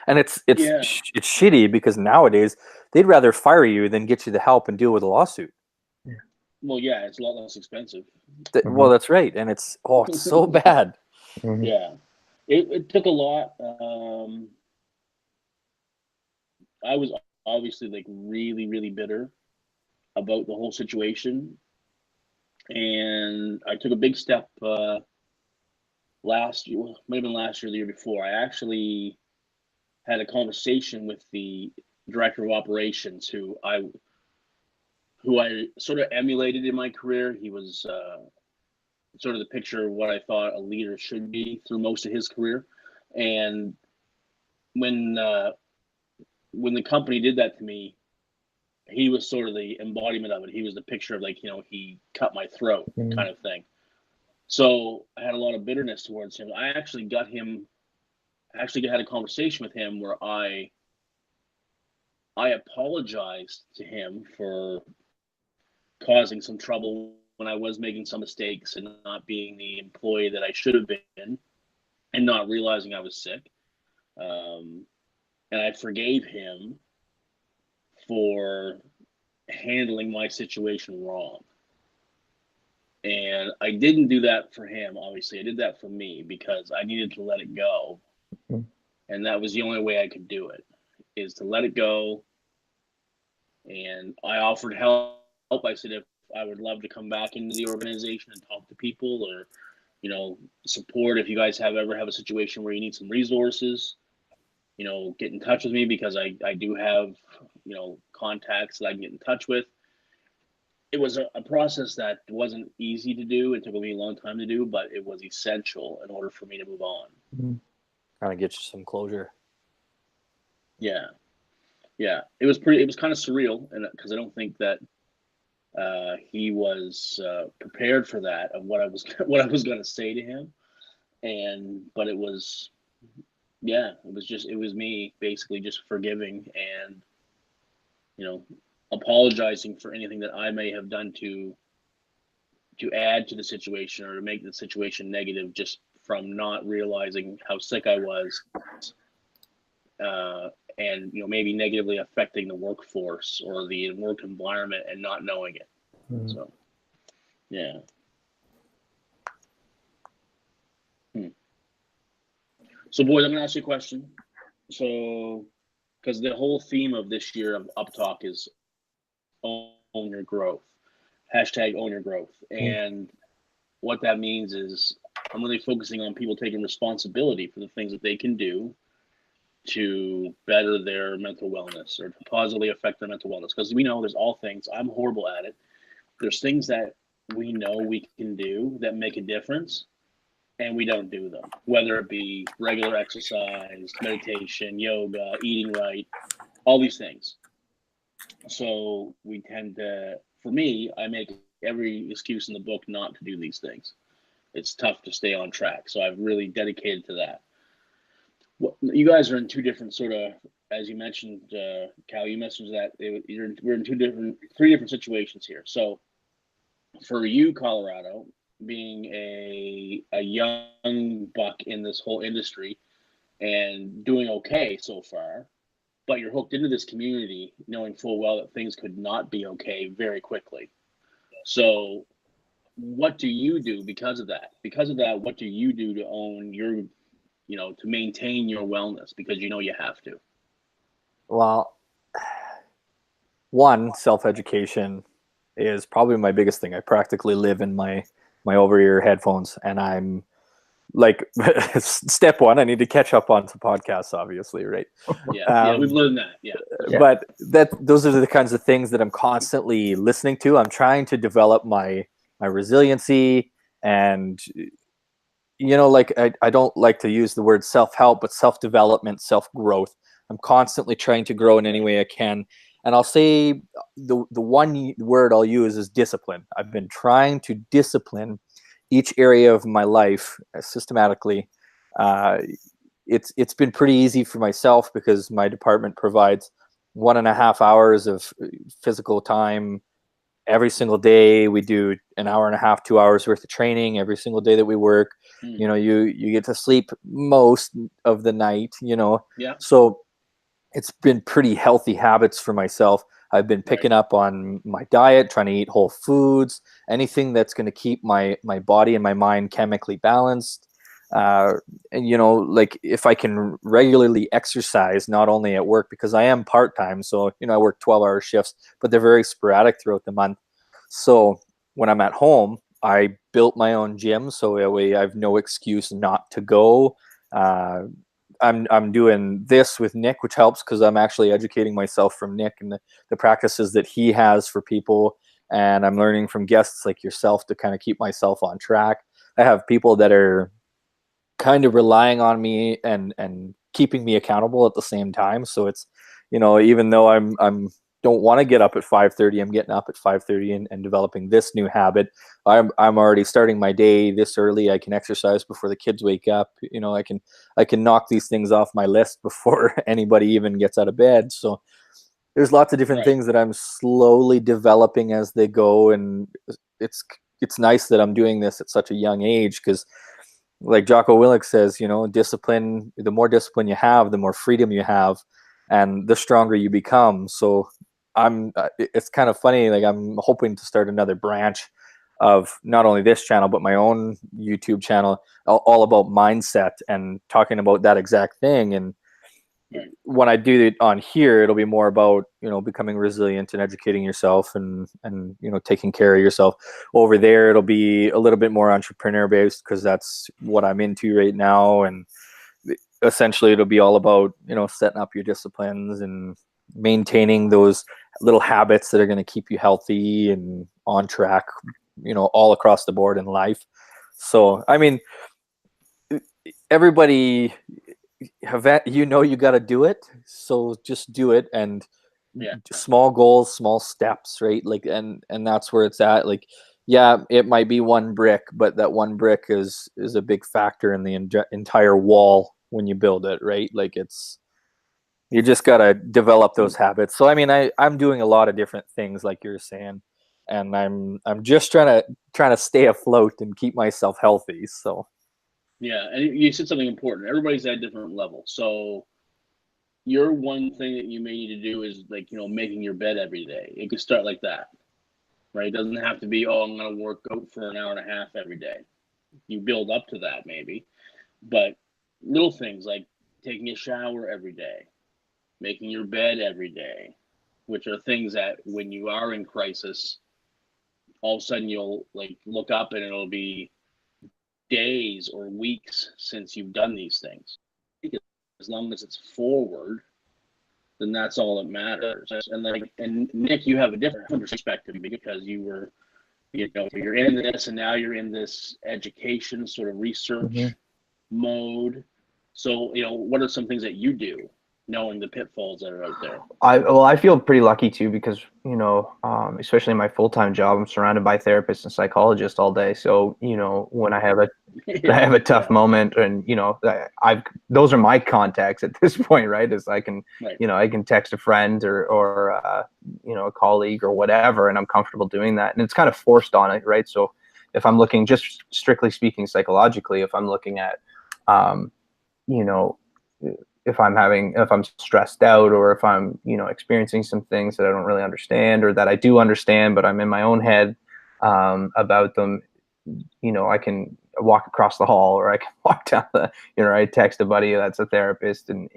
C: And it's shitty because nowadays they'd rather fire you than get you the help and deal with a lawsuit.
A: Well, it's a lot less expensive.
C: Well, that's right, and it's so bad.
A: Yeah, it took a lot. I was obviously like really, really bitter about the whole situation, and I took a big step last year. Well, might have been last year, or the year before. I actually had a conversation with the director of operations, who I sort of emulated in my career. He was sort of the picture of what I thought a leader should be through most of his career. And when the company did that to me, he was sort of the embodiment of it. He was the picture of, like, you know, he cut my throat kind of thing. So I had a lot of bitterness towards him. I actually had a conversation with him where I apologized to him for causing some trouble when I was making some mistakes and not being the employee that I should have been, and not realizing I was sick. And I forgave him for handling my situation wrong. And I didn't do that for him, obviously. I did that for me because I needed to let it go. And that was the only way I could do it, is to let it go And I offered help. I said if I would love to come back into the organization and talk to people, or support if you guys ever have a situation where you need some resources, get in touch with me, because I do have contacts that I can get in touch with. It was a process that wasn't easy to do. It took me a long time to do, but it was essential in order for me to move on.
C: Kind of get you some closure.
A: Yeah. It was kind of surreal, and because I don't think that he was prepared for that, of what I was going to say to him, but it was it was me basically just forgiving and apologizing for anything that I may have done to add to the situation or to make the situation negative, just from not realizing how sick I was, and maybe negatively affecting the workforce or the work environment and not knowing it. So yeah. So boys, I'm gonna ask you a question. So, because the whole theme of this year of uptalk is own your growth, #own your growth. And what that means is I'm really focusing on people taking responsibility for the things that they can do to better their mental wellness, or to positively affect their mental wellness. Because we know there's all things. I'm horrible at it. There's things that we know we can do that make a difference, and we don't do them, whether it be regular exercise, meditation, yoga, eating right, all these things. So we tend to, for me, I make every excuse in the book not to do these things. It's tough to stay on track. So I've really dedicated to that. You guys are in two different sort of, as you mentioned, Cal, you mentioned that we're in three different situations here. So for you, Colorado, being a young buck in this whole industry and doing okay so far, but you're hooked into this community knowing full well that things could not be okay very quickly. So what do you do because of that? What do you do to own your, to maintain your wellness? Because you have to.
C: Well, one, self-education is probably my biggest thing. I practically live in my over-ear headphones, and I'm like, step one, I need to catch up on some podcasts, obviously, right?
A: Yeah, we've learned that. Yeah.
C: But those are the kinds of things that I'm constantly listening to. I'm trying to develop my resiliency, and like I don't like to use the word self-help, but self-development, self-growth. I'm constantly trying to grow in any way I can. And I'll say the one word I'll use is discipline. I've been trying to discipline each area of my life systematically. It's been pretty easy for myself because my department provides 1.5 hours of physical time every single day. We do 1.5 hours, 2 hours worth of training every single day that we work. You get to sleep most of the night,
A: Yeah.
C: So it's been pretty healthy habits for myself. I've been picking up on my diet, trying to eat whole foods, anything that's going to keep my body and my mind chemically balanced. And like if I can regularly exercise, not only at work, because I am part-time, so I work 12-hour shifts, but they're very sporadic throughout the month. So when I'm at home, I built my own gym, so that way I have no excuse not to go. I'm doing this with Nick, which helps because I'm actually educating myself from Nick and the practices that he has for people. And I'm learning from guests like yourself to kind of keep myself on track. I have people that are kind of relying on me and keeping me accountable at the same time. So it's, even though I'm don't want to get up at 5:30, I'm getting up at 5:30 and developing this new habit. I'm already starting my day this early. I can exercise before the kids wake up. I can knock these things off my list before anybody even gets out of bed. So there's lots of different things that I'm slowly developing as they go, and it's nice that I'm doing this at such a young age, because like Jocko Willink says, discipline, the more discipline you have, the more freedom you have, and the stronger you become. So it's kind of funny, like I'm hoping to start another branch of not only this channel, but my own YouTube channel, all about mindset and talking about that exact thing. And when I do it on here, it'll be more about, becoming resilient and educating yourself and, taking care of yourself. Over there, it'll be a little bit more entrepreneur based because that's what I'm into right now. And essentially it'll be all about, setting up your disciplines and maintaining those little habits that are going to keep you healthy and on track, all across the board in life. So, I mean, everybody you got to do it. So just do it. And small goals, small steps, right? Like, and that's where it's at. Like, yeah, it might be one brick, but that one brick is a big factor in the entire wall when you build it, right? Like, you just got to develop those habits. So, I mean, I'm doing a lot of different things like you're saying, and I'm just trying to stay afloat and keep myself healthy. So,
A: yeah. And you said something important. Everybody's at a different level. So your one thing that you may need to do is, like, making your bed every day. It could start like that, right? It doesn't have to be, I'm going to work out for an hour and a half every day. You build up to that maybe, but little things like taking a shower every day, making your bed every day, which are things that when you are in crisis, all of a sudden you'll like look up and it'll be days or weeks since you've done these things. As long as it's forward, then that's all that matters. And Nick, you have a different perspective because you were, you're in this and now you're in this education sort of research mode. So, what are some things that you do, knowing the pitfalls that are out there?
B: I feel pretty lucky too because, especially in my full-time job, I'm surrounded by therapists and psychologists all day. So, when I have a tough moment, and those are my contacts at this point, right? Is I can, I can text a friend or a colleague or whatever, and I'm comfortable doing that. And it's kind of forced on it, right? So if I'm looking, just strictly speaking psychologically, if I'm looking at, if I'm stressed out, or if I'm, experiencing some things that I don't really understand, or that I do understand, but I'm in my own head about them, I can walk across the hall, or I can walk down I text a buddy that's a therapist, and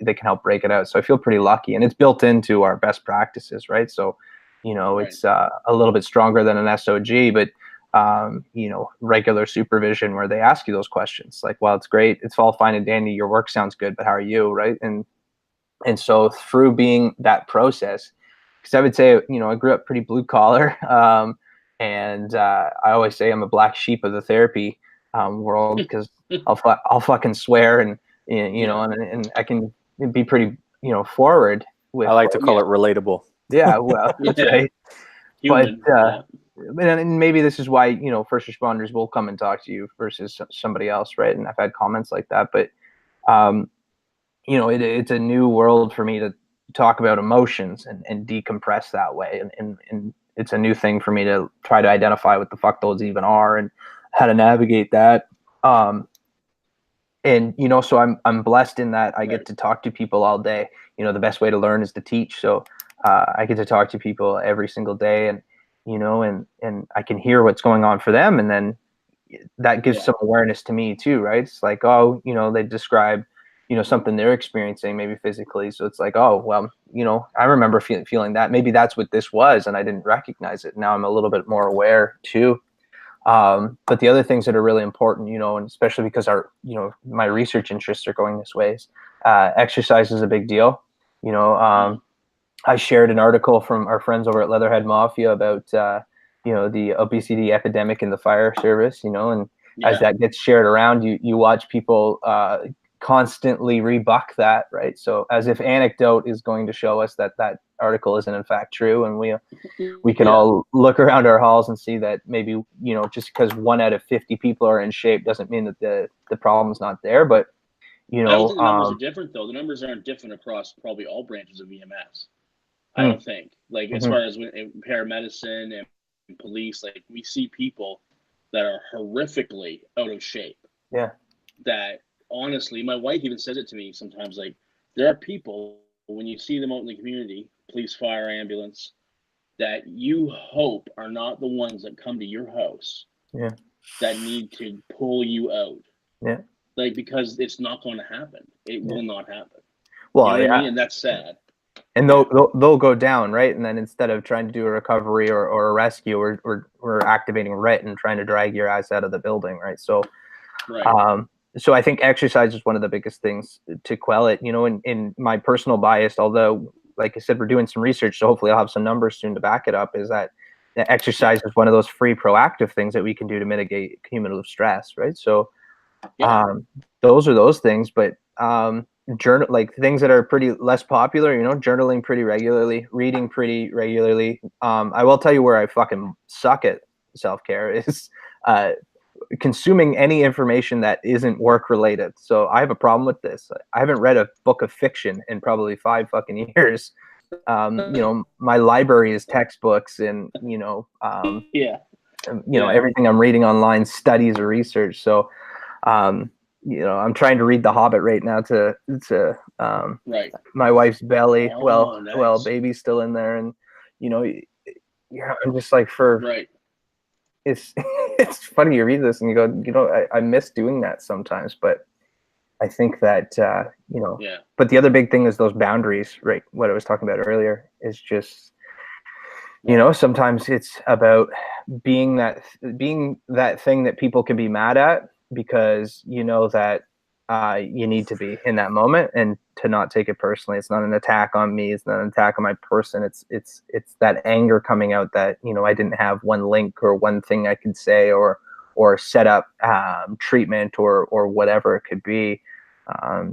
B: they can help break it out. So I feel pretty lucky, and it's built into our best practices, right? So, it's a little bit stronger than an SOG, but regular supervision where they ask you those questions like, well, it's great, it's all fine and dandy, your work sounds good, but how are you, right? And so through being that process, because I would say, I grew up pretty blue collar, and I always say I'm a black sheep of the therapy world because I'll fucking swear, and and I can be pretty forward with.
C: I like to call it relatable.
B: Yeah, well, right.
A: Human,
B: and maybe this is why, first responders will come and talk to you versus somebody else, right? And I've had comments like that, but it's a new world for me to talk about emotions and decompress that way, and it's a new thing for me to try to identify what the fuck those even are and how to navigate that. And so I'm blessed in that I get to talk to people all day. The best way to learn is to teach, so I get to talk to people every single day, and and I can hear what's going on for them, and then that gives some awareness to me too, right? It's like, they describe something they're experiencing, maybe physically, so it's like, oh well, I remember feeling that, maybe that's what this was, and I didn't recognize it. Now I'm a little bit more aware too. But the other things that are really important, and especially because our my research interests are going this way, is exercise is a big deal. I shared an article from our friends over at Leatherhead Mafia about the obesity epidemic in the fire service, and as that gets shared around, you watch people constantly rebuck that, right? So as if anecdote is going to show us that article isn't in fact true, and we can all look around our halls and see that maybe just because 1 out of 50 people are in shape doesn't mean that the problem's not there. But
A: I don't think the numbers are different though. The numbers aren't different across probably all branches of EMS. I don't think, like, as far as paramedicine and police, like, we see people that are horrifically out of shape.
B: Yeah.
A: That honestly, my wife even says it to me sometimes, like, there are people, when you see them out in the community, police, fire, ambulance, that you hope are not the ones that come to your house.
B: Yeah.
A: That need to pull you out.
B: Yeah.
A: Like, because it's not going to happen. It will not happen.
B: Well,
A: You know what
B: yeah.
A: I mean? And that's sad.
B: And they'll go down, right? And then instead of trying to do a recovery or a rescue, we're activating RIT and trying to drag your ass out of the building, right? So,
A: Right.
B: So I think exercise is one of the biggest things to quell it. You know, in my personal bias, although, like I said, we're doing some research, so hopefully I'll have some numbers soon to back it up, is that exercise is one of those free proactive things that we can do to mitigate cumulative stress, right? So those are those things, but journal, like things that are pretty less popular, you know, journaling pretty regularly, reading pretty regularly. I will tell you where I fucking suck at self-care is consuming any information that isn't work related. So I have a problem with this. I haven't read a book of fiction in probably 5 fucking years. You know, my library is textbooks and, you know, everything I'm reading online, studies or research. So, you know, I'm trying to read The Hobbit right now to my wife's belly.
A: Nice.
B: Well, baby's still in there. And, you know, I'm just like it's it's funny you read this and you go, you know, I miss doing that sometimes, but I think that you know, but the other big thing is those boundaries, right? What I was talking about earlier is just, you know, sometimes it's about being that thing that people can be mad at because you know that you need to be in that moment and to not take it personally. It's not an attack on me. It's not an attack on my person. It's that anger coming out that, you know, I didn't have one link or one thing I could say or set up treatment or whatever it could be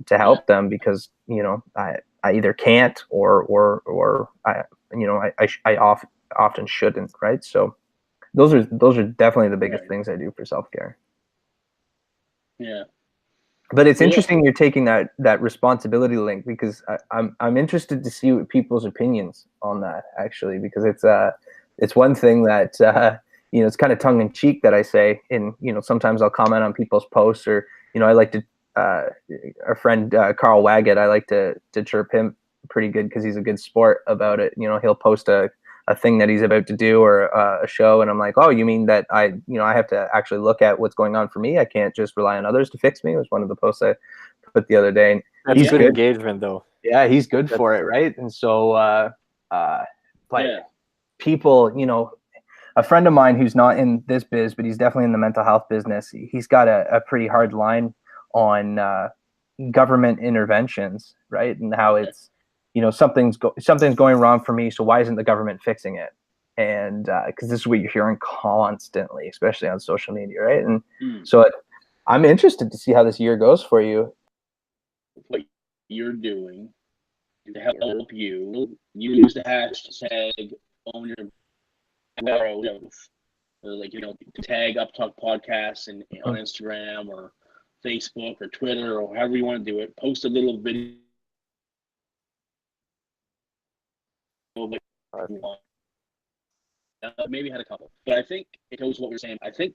B: to help them because, you know, I either can't or I, you know, I often shouldn't. Right. So those are definitely the biggest things I do for self-care.
A: Yeah.
B: But it's interesting you're taking that responsibility link because I'm interested to see what people's opinions on that actually, because it's one thing that you know, it's kind of tongue in cheek that I say, and you know, sometimes I'll comment on people's posts, or you know, I like to our friend Carl Waggett, I like to chirp him pretty good because he's a good sport about it. You know, he'll post a thing that he's about to do or a show, and I'm like, oh, you mean that I have to actually look at what's going on for me? I can't just rely on others to fix me. It was one of the posts I put the other day. And
C: that's good engagement though.
B: Yeah, he's good for it, right? And so but people, you know, a friend of mine who's not in this biz, but he's definitely in the mental health business, he's got a pretty hard line on government interventions, right? And how it's, you know, something's going wrong for me, so why isn't the government fixing it? And because this is what you're hearing constantly, especially on social media, right? And so I'm interested to see how this year goes for you.
A: What you're doing to help you use the hashtag own your or like, you know, tag Uptalk podcasts and on Instagram or Facebook or Twitter or however you want to do it. Post a little video. Maybe had a couple, but I think it goes what we're saying. I think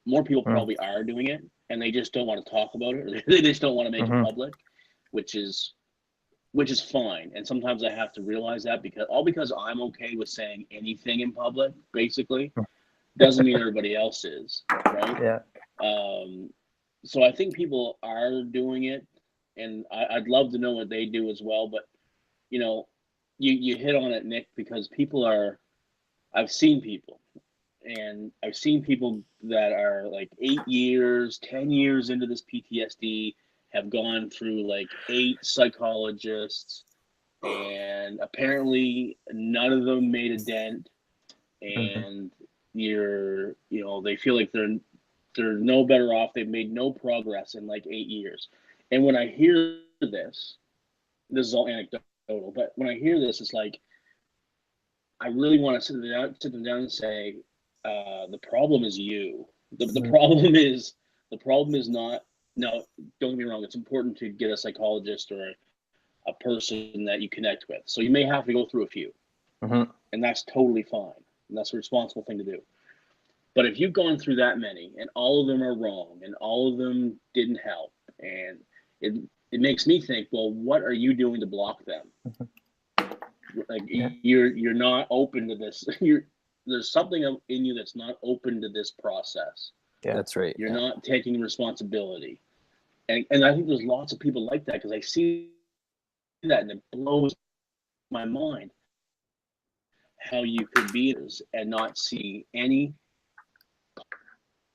A: more people probably are doing it, and they just don't want to talk about it, or they just don't want to make it public, which is fine. And sometimes I have to realize that because I'm okay with saying anything in public, basically, doesn't mean everybody else is, right?
B: Yeah.
A: So I think people are doing it, and I'd love to know what they do as well. But you know, you hit on it, Nick, because I've seen people that are like 8 years, 10 years into this PTSD, have gone through like 8 psychologists, and apparently none of them made a dent. And they feel like they're no better off. They've made no progress in like 8 years. And when I hear this is all anecdotal, but when I hear this, it's like, I really want to sit them down and say, the problem is you. The problem is not. No, don't get me wrong. It's important to get a psychologist or a person that you connect with. So you may have to go through a few, and that's totally fine. And that's a responsible thing to do. But if you've gone through that many, and all of them are wrong, and all of them didn't help, and it makes me think, well, what are you doing to block them? Like you're not open to this. There's something in you that's not open to this process.
C: Yeah, that's right.
A: You're not taking responsibility, and I think there's lots of people like that, because I see that, and it blows my mind how you could be this and not see any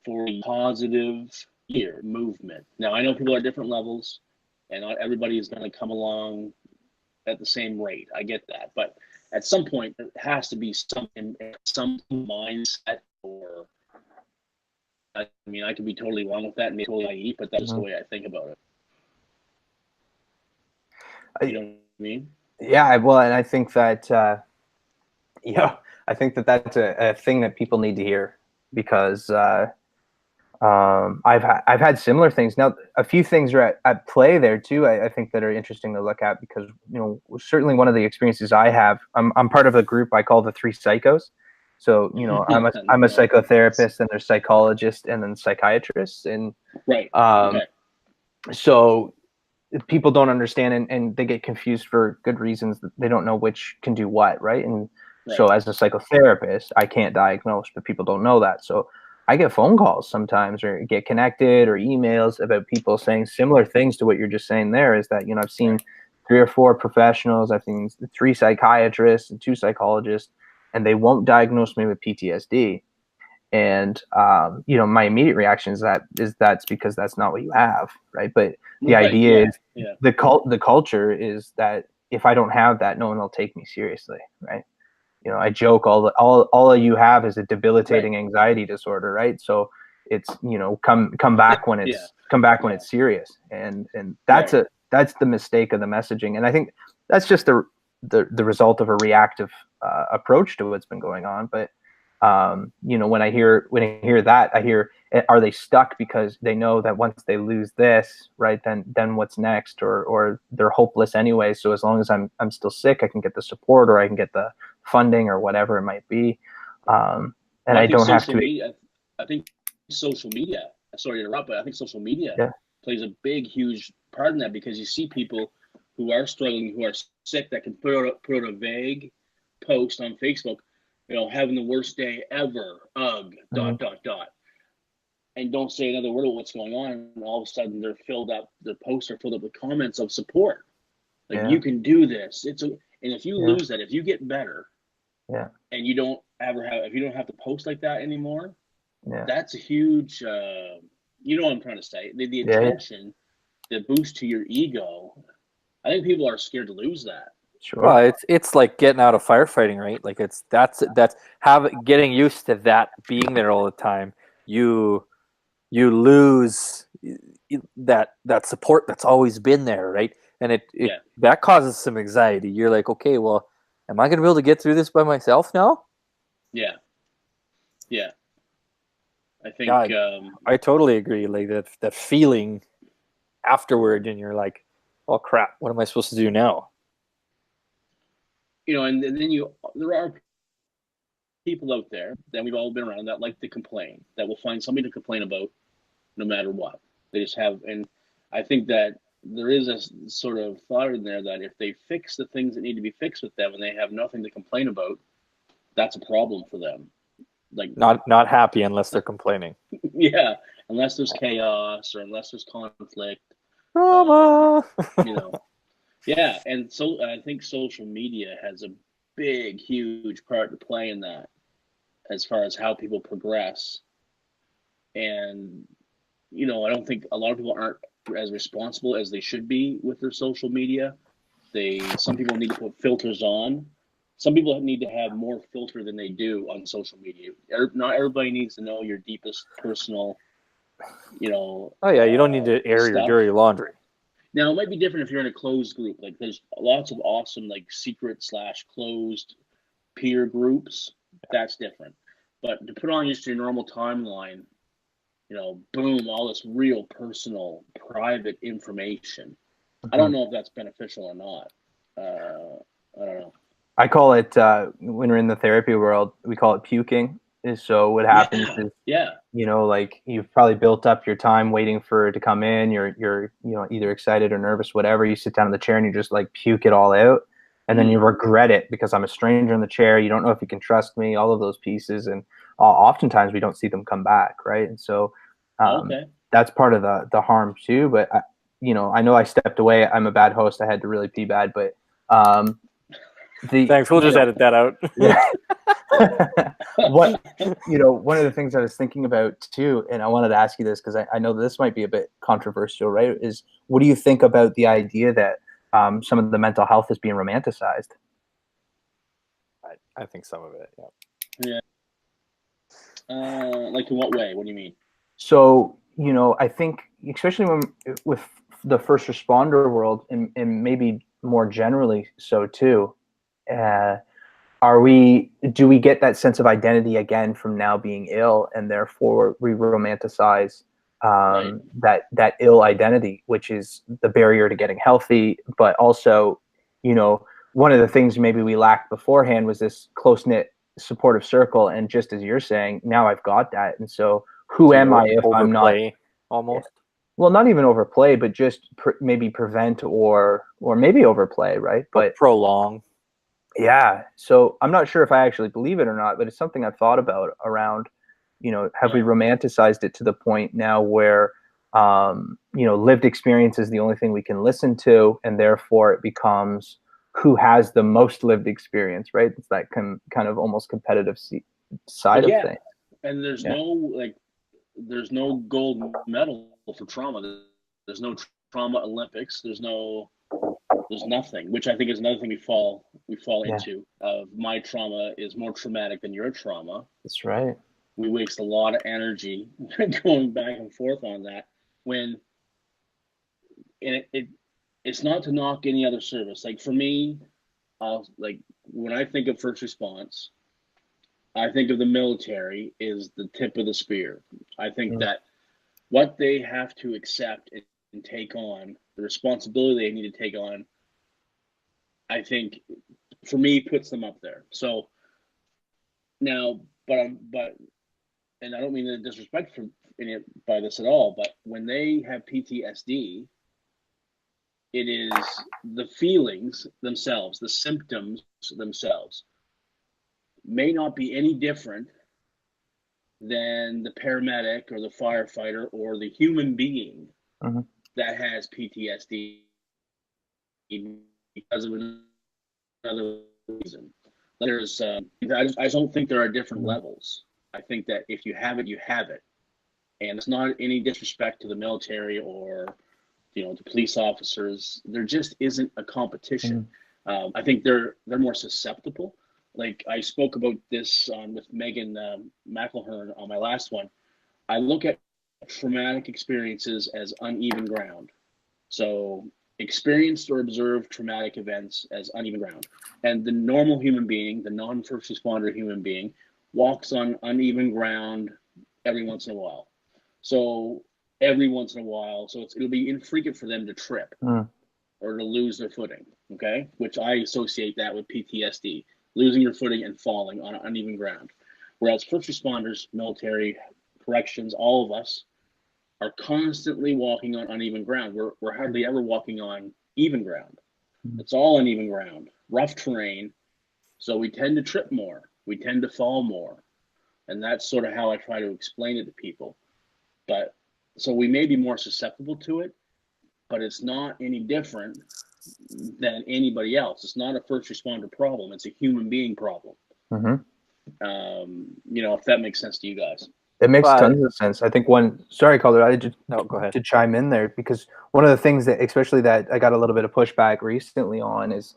A: for positive year movement. Now, I know people are at different levels, and not everybody is going to come along at the same rate. I get that, but at some point, there has to be some mindset, or I mean, I could be totally wrong with that and maybe totally naive, but that's the way I think about it. You know what I mean?
B: Yeah, well, and I think that I think that that's a thing that people need to hear, because I've had similar things. Now, a few things are at play there too. I think that are interesting to look at, because certainly one of the experiences I have, I'm part of a group I call the Three Psychos. So I'm a psychotherapist, and there's psychologists, and then psychiatrists, and
A: right.
B: So people don't understand, and they get confused for good reasons. They don't know which can do what, right? And so as a psychotherapist, I can't diagnose, but people don't know that. So I get phone calls sometimes, or get connected, or emails about people saying similar things to what you're just saying there, is that, I've seen 3 or 4 professionals, I've seen 3 psychiatrists and 2 psychologists, and they won't diagnose me with PTSD. And, my immediate reaction is that's because that's not what you have. Right. But the idea is the culture is that if I don't have that, no one will take me seriously. Right. I joke, all you have is a debilitating anxiety disorder. Right. So it's, come back when it's serious. And that's the mistake of the messaging. And I think that's just the result of a reactive approach to what's been going on. But when I hear that, I hear, are they stuck because they know that once they lose this, right, then what's next, or they're hopeless anyway. So as long as I'm still sick, I can get the support, or I can get the funding, or whatever it might be. And I don't have to.
A: I think social media. Sorry to interrupt, but I think social media plays a big, huge part in that, because you see people who are struggling, who are sick, that can put out a vague post on Facebook, having the worst day ever, .. And don't say another word of what's going on, and all of a sudden their posts are filled up with comments of support. Like, you can do this. And if you lose that, if you get better, and you don't have to post like that anymore, that's a huge, what I'm trying to say. The attention, the boost to your ego, I think people are scared to lose that.
C: Sure. Well, it's like getting out of firefighting, right? Like that's getting used to that, being there all the time. You lose that support that's always been there, right? And that causes some anxiety. You're like, okay, well, am I going to be able to get through this by myself now?
A: Yeah. I think
C: I totally agree. Like that feeling afterward, and you're like, oh crap, what am I supposed to do now?
A: And then there are people out there that we've all been around that like to complain, that will find something to complain about no matter what. They just have, and I think that there is a sort of thought in there that if they fix the things that need to be fixed with them and they have nothing to complain about, that's a problem for them. Like,
C: not happy unless they're complaining.
A: Yeah, unless there's chaos, or unless there's conflict.
C: Drama.
A: Yeah, and so I think social media has a big, huge part to play in that, as far as how people progress. And, I don't think a lot of people aren't as responsible as they should be with their social media. Some people need to put filters on. Some people need to have more filter than they do on social media. Not everybody needs to know your deepest personal,
C: Oh yeah, you don't need to air your dirty laundry.
A: Now, it might be different if you're in a closed group. Like, there's lots of awesome, like, secret/closed peer groups. That's different. But to put on just your normal timeline, boom, all this real personal, private information. I don't know if that's beneficial or not. I don't know.
B: I call it, when we're in the therapy world, we call it puking. So what happens is, like, you've probably built up your time waiting for it to come in. You're either excited or nervous, whatever. You sit down in the chair and you just like puke it all out, and then you regret it because I'm a stranger in the chair. You don't know if you can trust me. All of those pieces, and oftentimes we don't see them come back, right? And so that's part of the harm too. But I know I stepped away. I'm a bad host. I had to really pee bad, but
C: thanks. We'll just edit that out.
B: Yeah. One of the things I was thinking about too, and I wanted to ask you this because I know this might be a bit controversial, right? Is what do you think about the idea that some of the mental health is being romanticized?
C: I think some of it,
A: yeah. Like in what way? What do you mean?
B: So, I think especially with the first responder world and maybe more generally so too, do we get that sense of identity again from now being ill, and therefore we romanticize that ill identity, which is the barrier to getting healthy. But also, one of the things maybe we lacked beforehand was this close-knit supportive circle. And just as you're saying, now I've got that. And so who am I if I'm not
C: almost?
B: Well, not even overplay, but just maybe prevent or maybe overplay, right? But
C: prolong.
B: Yeah. So I'm not sure if I actually believe it or not, but it's something I've thought about around, have we romanticized it to the point now where, lived experience is the only thing we can listen to, and therefore it becomes who has the most lived experience, right? It's that kind of almost competitive side of things.
A: And there's no gold medal for trauma. There's no trauma Olympics. There's nothing, which I think is another thing we fall into. My trauma is more traumatic than your trauma.
B: That's right.
A: We waste a lot of energy going back and forth on that. It's not to knock any other service. Like for me, when I think of first response, I think of the military is the tip of the spear. I think that what they have to accept and take on, the responsibility they need to take on, I think, for me, puts them up there. So now, and I don't mean to disrespect by this at all, but when they have PTSD, it is the feelings themselves, the symptoms themselves, may not be any different than the paramedic or the firefighter or the human being that has PTSD because of another reason. I don't think there are different levels. I think that if you have it, you have it. And it's not any disrespect to the military or, to police officers. There just isn't a competition. I think they're more susceptible. Like I spoke about this with Megan McElhern on my last one. I look at traumatic experiences as uneven ground. So experienced or observed traumatic events as uneven ground. And the normal human being, the non-first responder human being, walks on uneven ground every once in a while. So it'll be infrequent for them to trip or to lose their footing, okay? Which I associate that with PTSD, losing your footing and falling on uneven ground. Whereas first responders, military, corrections, all of us are constantly walking on uneven ground. We're hardly ever walking on even ground. It's all uneven ground, rough terrain. So we tend to trip more. We tend to fall more. And that's sort of how I try to explain it to people. But so we may be more susceptible to it, but it's not any different than anybody else. It's not a first responder problem. It's a human being problem. If that makes sense to you guys.
B: It makes tons of sense. I think sorry, Calder, I just
C: go ahead
B: to chime in there, because one of the things that, especially that I got a little bit of pushback recently on is,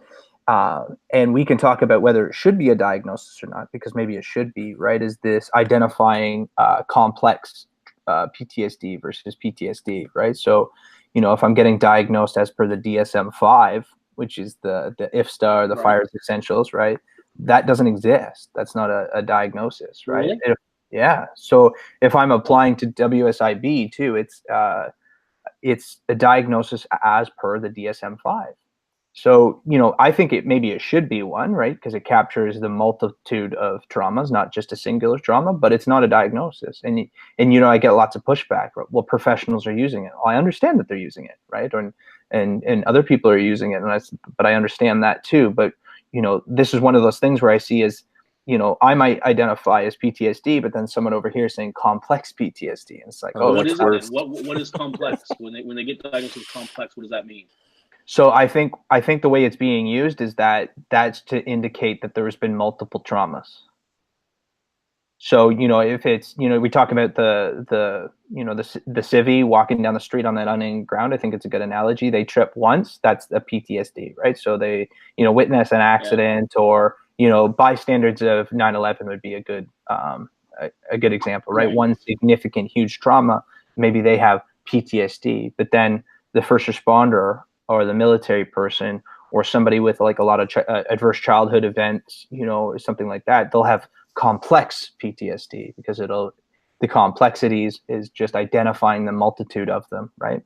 B: and we can talk about whether it should be a diagnosis or not, because maybe it should be, right, is this identifying complex PTSD versus PTSD, right? So, if I'm getting diagnosed as per the DSM-5, which is the IFSTA, the Fire's Essentials, right? That doesn't exist. That's not a diagnosis, right?
A: Really?
B: Yeah. So if I'm applying to WSIB too, it's a diagnosis as per the DSM-5. So, I think it should be one, right? Because it captures the multitude of traumas, not just a singular trauma, but it's not a diagnosis. And I get lots of pushback. Well, professionals are using it. Well, I understand that they're using it, right? And other people are using it, but I understand that too. But, this is one of those things where I see is I might identify as PTSD, but then someone over here saying complex PTSD, and it's like,
A: what is it then? What is complex? when they get diagnosed with complex, what does that mean?
B: So I think the way it's being used is that's to indicate that there's been multiple traumas. So, if it's, we talk about the civvy walking down the street on that unaided ground, I think it's a good analogy. They trip once, that's a PTSD, right? So they, witness an accident, or, bystanders of 9/11 would be a good example, right? One significant, huge trauma, maybe they have PTSD, but then the first responder or the military person or somebody with like a lot of adverse childhood events, something like that, they'll have complex PTSD because the complexities is just identifying the multitude of them, right?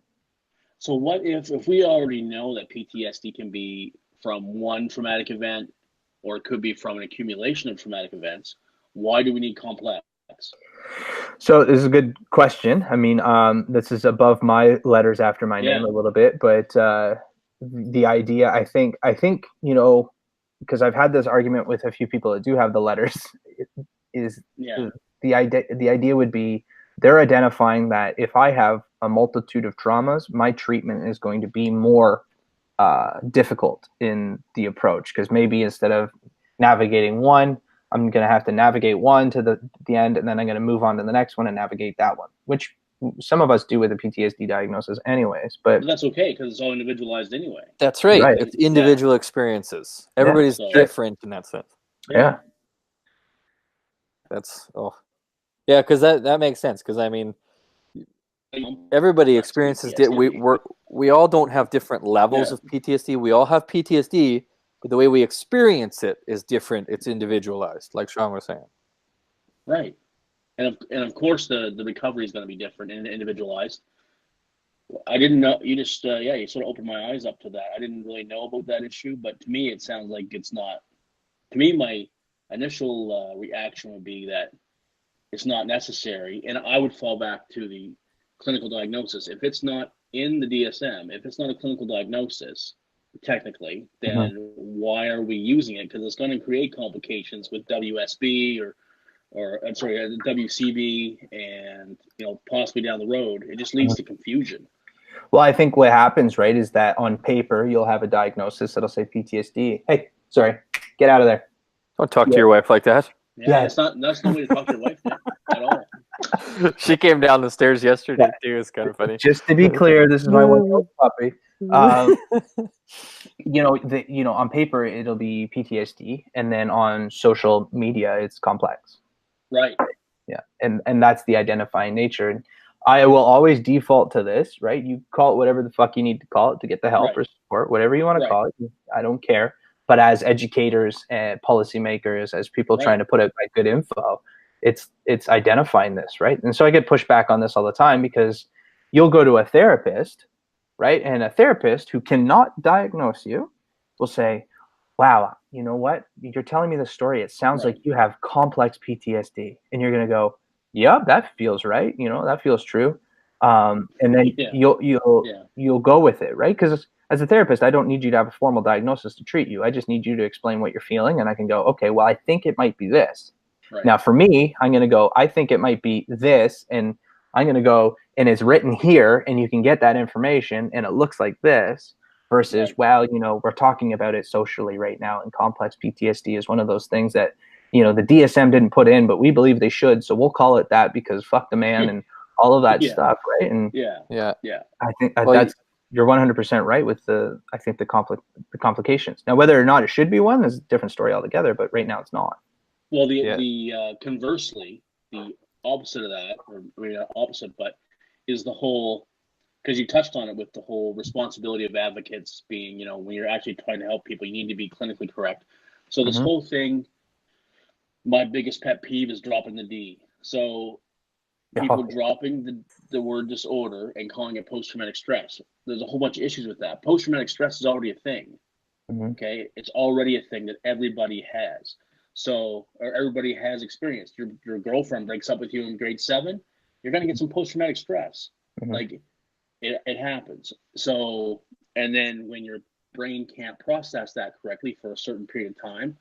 A: So what if we already know that PTSD can be from one traumatic event, or it could be from an accumulation of traumatic events? Why do we need complex?
B: So this is a good question. I mean, this is above my letters after my name a little bit, but the idea, I think, because I've had this argument with a few people that do have the letters, is the idea would be they're identifying that if I have a multitude of traumas, my treatment is going to be more difficult in the approach, because maybe instead of navigating one, I'm going to have to navigate one to the end, and then I'm going to move on to the next one and navigate that one, which some of us do with a PTSD diagnosis anyways. But
A: that's okay, because it's all individualized anyway.
C: That's right. It's individual experiences. Everybody's different in that sense.
B: Yeah.
C: Because that makes sense, because I mean, everybody experiences we all don't have different levels of PTSD. We all have PTSD, but the way we experience it is different. It's individualized, like Sean was saying.
A: Right. And of course the recovery is going to be different and individualized. I didn't know, you just you sort of opened my eyes up to that. I didn't really know about that issue, but to me it sounds like it's not. To me, my initial reaction would be that it's not necessary, and I would fall back to the clinical diagnosis. If it's not in the DSM, if it's not a clinical diagnosis, technically, then why are we using it? Because it's going to create complications with WSB or WCB, and possibly down the road, it just leads to confusion.
B: Well, I think what happens, right, is that on paper you'll have a diagnosis that'll say PTSD. Hey, sorry, get out of there.
C: Don't talk to your wife like that.
A: Yeah, that's no way to talk to your wife at all.
C: She came down the stairs yesterday too. It's kind of funny.
B: Just to be clear, this is my one puppy. On paper it'll be PTSD, and then on social media it's complex.
A: Right.
B: Yeah, and that's the identifying nature. And I will always default to this, right? You call it whatever the fuck you need to call it to get the help or support, whatever you want to call it. I don't care. But as educators and policymakers, as people trying to put out good info, it's identifying this, right? And so I get pushed back on this all the time, because you'll go to a therapist, right? And a therapist who cannot diagnose you will say, wow, you know what? You're telling me the story. It sounds like you have complex PTSD. And you're going to go, yeah, that feels right. That feels true. And then you'll go with it, right? Because as a therapist, I don't need you to have a formal diagnosis to treat you. I just need you to explain what you're feeling, and I can go, okay, well, I think it might be this. Right. Now, for me, I'm going to go, I think it might be this, and I'm going to go, and it's written here, and you can get that information, and it looks like this, versus, well, we're talking about it socially right now, and complex PTSD is one of those things that, the DSM didn't put in, but we believe they should, so we'll call it that because fuck the man and all of that stuff, right? And I think that's, you're 100% right with the complications. Now, whether or not it should be one is a different story altogether, but right now it's not.
A: Well, the conversely, the opposite of that, or maybe not opposite, but is the whole, because you touched on it with the whole responsibility of advocates being, when you're actually trying to help people, you need to be clinically correct. So this whole thing, my biggest pet peeve is dropping the D. So people dropping the word disorder and calling it post-traumatic stress. There's a whole bunch of issues with that. Post-traumatic stress is already a thing. Okay, it's already a thing that everybody has. So, or everybody has experienced. Your girlfriend breaks up with you in grade 7, you're gonna get some post-traumatic stress. Like it happens. So, and then when your brain can't process that correctly for a certain period of time,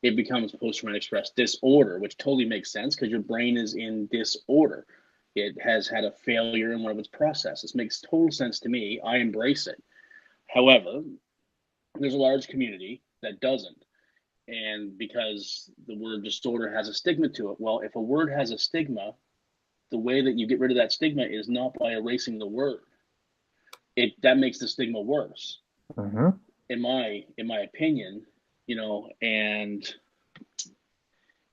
A: it becomes post-traumatic stress disorder, which totally makes sense because your brain is in disorder. It has had a failure in one of its processes. Makes total sense to me. I embrace it. However, there's a large community that doesn't. And because the word disorder has a stigma to it, well, if a word has a stigma, the way that you get rid of that stigma is not by erasing the word. That makes the stigma worse, in my opinion, you know. And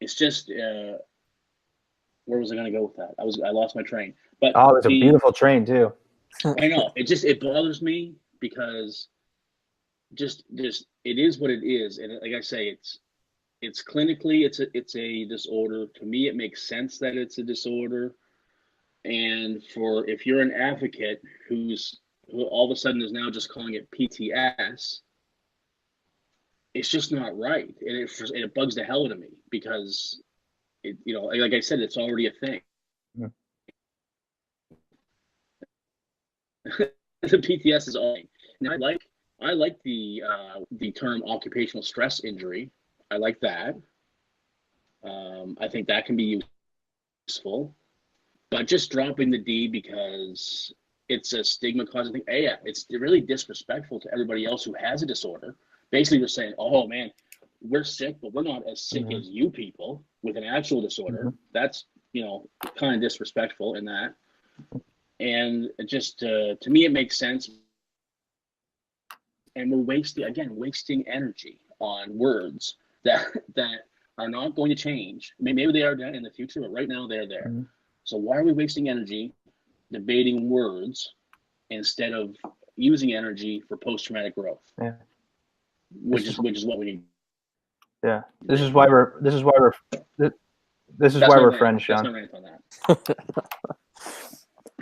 A: it's just where was I going to go with that? I lost my train. But
B: it was a beautiful train too.
A: I know it bothers me because just it is what it is, and like I say, it's clinically it's a disorder. To me, it makes sense that it's a disorder. And if you're an advocate who all of a sudden is now just calling it PTS, it's just not right, and it bugs the hell out of me because you know, like I said, it's already a thing. Yeah. The PTS is all. Now I like the term occupational stress injury. I like that. I think that can be useful, but just dropping the D because it's a stigma causing thing. Yeah, it's really disrespectful to everybody else who has a disorder. Basically, we're saying, oh man, we're sick, but we're not as sick as you people with an actual disorder. That's, you know, kind of disrespectful in that. And just to me, it makes sense. And we're wasting energy on words that are not going to change. I mean, maybe they are in the future, but right now they're there. So why are we wasting energy debating words instead of using energy for post-traumatic growth? Yeah. Which is what we need.
B: Yeah. This is why we're friends, Sean.
A: That's my rant on that.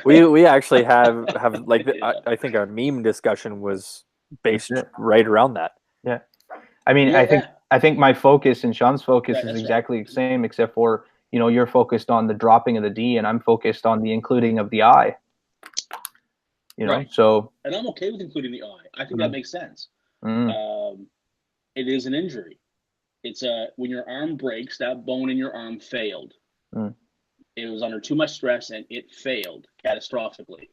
C: We actually have like I think our meme discussion was based right around that.
B: Yeah. I mean, I think my focus and Sean's focus is exactly the same, except for, you know, you're focused on the dropping of the D and I'm focused on the including of the I. You know, so.
A: And I'm okay with including the I. I think that makes sense. It is an injury. It's when your arm breaks, that bone in your arm failed. It was under too much stress and it failed catastrophically.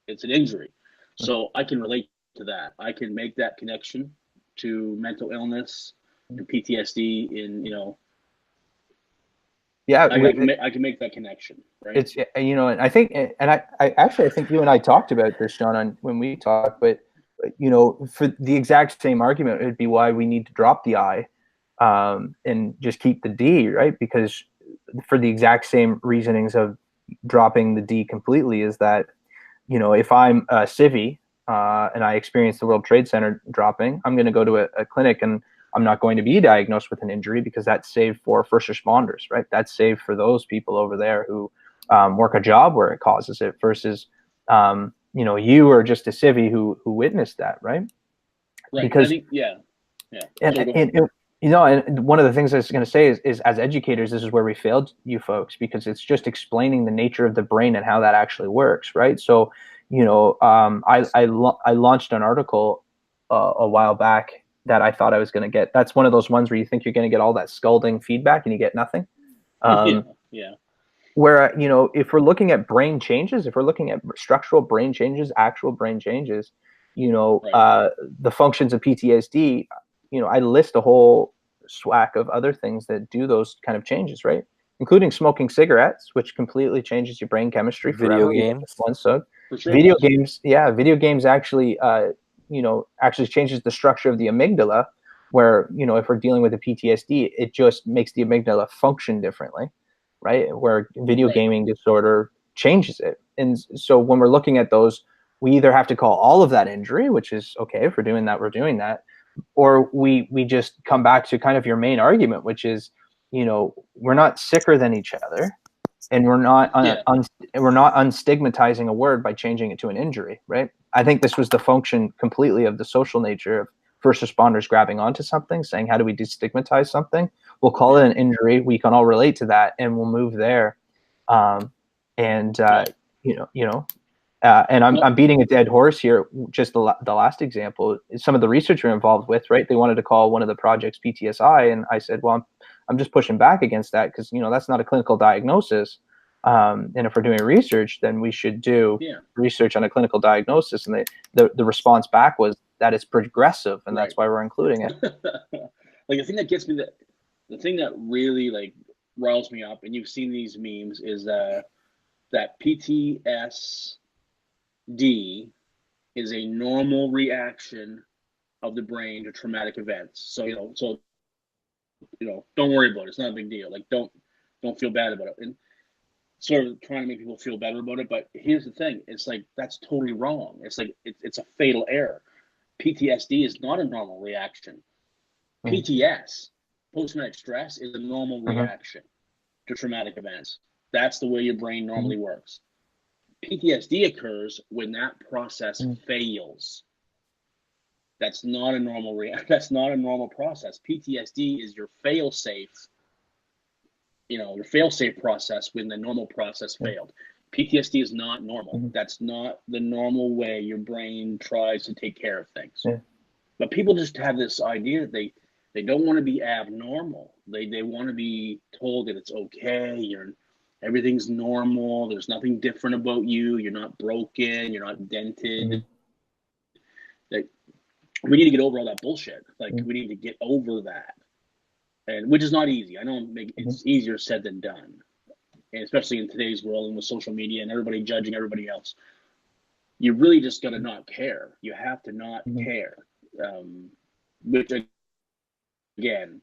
A: It's an injury. So I can relate to that. I can make that connection to mental illness and PTSD in, you know.
B: Yeah,
A: I can make that connection, right?
B: It's, you know, and I think, and I actually think you and I talked about this, Sean, when we talked, but, you know, for the exact same argument, it would be why we need to drop the I and just keep the D, right? Because for the exact same reasonings of dropping the D completely is that, you know, if I'm a civvy and I experience the World Trade Center dropping, I'm going to go to a clinic and I'm not going to be diagnosed with an injury because that's saved for first responders, right? That's saved for those people over there who work a job where it causes it versus, you know, you or just a civvy who witnessed that, right?
A: Right.
B: Because,
A: yeah.
B: And you know, and one of the things I was going to say is as educators, this is where we failed you folks, because it's just explaining the nature of the brain and how that actually works, right? So, you know, I launched an article a while back that I thought I was going to get. That's one of those ones where you think you're going to get all that scalding feedback and you get nothing.
A: Yeah.
B: Where, you know, if we're looking at brain changes, if we're looking at structural brain changes, actual brain changes, you know, the functions of PTSD, you know, I list a whole swack of other things that do those kind of changes, right? Including smoking cigarettes, which completely changes your brain chemistry.
C: Video games.
B: Video games. Yeah. Video games actually, you know, actually changes the structure of the amygdala where, you know, if we're dealing with a PTSD, it just makes the amygdala function differently, right? Where video gaming disorder changes it. And so when we're looking at those, we either have to call all of that injury, which is okay, if we're doing that, we're doing that. Or we just come back to kind of your main argument, which is, you know, we're not sicker than each other, and we're not unstigmatizing a word by changing it to an injury, right? I think this was the function completely of the social nature of first responders grabbing onto something, saying, how do we destigmatize something? We'll call it an injury. We can all relate to that, and we'll move there. You know, And I'm beating a dead horse here. Just the last example, some of the research we're involved with, right? They wanted to call one of the projects PTSI, and I said, well, I'm just pushing back against that because that's not a clinical diagnosis. And if we're doing research, then we should do research on a clinical diagnosis. And the response back was that it's progressive, and that's why we're including it.
A: Like the thing that gets me, the thing that really like riles me up, and you've seen these memes, is that PTSD is a normal reaction of the brain to traumatic events. So don't worry about it. It's not a big deal. Like don't feel bad about it. And sort of trying to make people feel better about it. But here's the thing: it's like that's totally wrong. It's like it's a fatal error. PTSD is not a normal reaction. PTS, post-traumatic stress, is a normal reaction to traumatic events. That's the way your brain normally works. PTSD occurs when that process fails. That's not a normal That's not a normal process. PTSD is your fail-safe, your fail-safe process when the normal process failed. PTSD is not normal. That's not the normal way your brain tries to take care of things. But people just have this idea that they don't want to be abnormal. They want to be told that it's okay. Everything's normal. There's nothing different about you. You're not broken. You're not dented. Like, we need to get over all that bullshit. Like we need to get over that, and which is not easy. I know it's easier said than done, and especially in today's world and with social media and everybody judging everybody else. You really just got to not care. You have to not care, which again,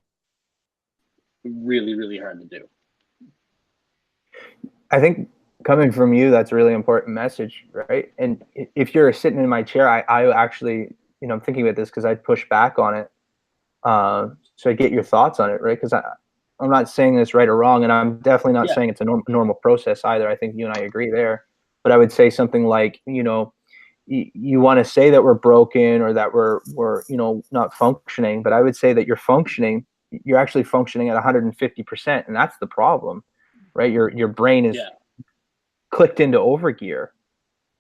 A: really, really hard to do.
B: I think coming from you, that's a really important message, right? And if you're sitting in my chair, I actually, I'm thinking about this because I'd push back on it. So I get your thoughts on it, right? Because I'm not saying this right or wrong, and I'm definitely not saying it's a normal process either. I think you and I agree there. But I would say something like, you want to say that we're broken or that we're not functioning, but I would say that you're functioning. You're actually functioning at 150%, and that's the problem, right? Your brain is clicked into overgear,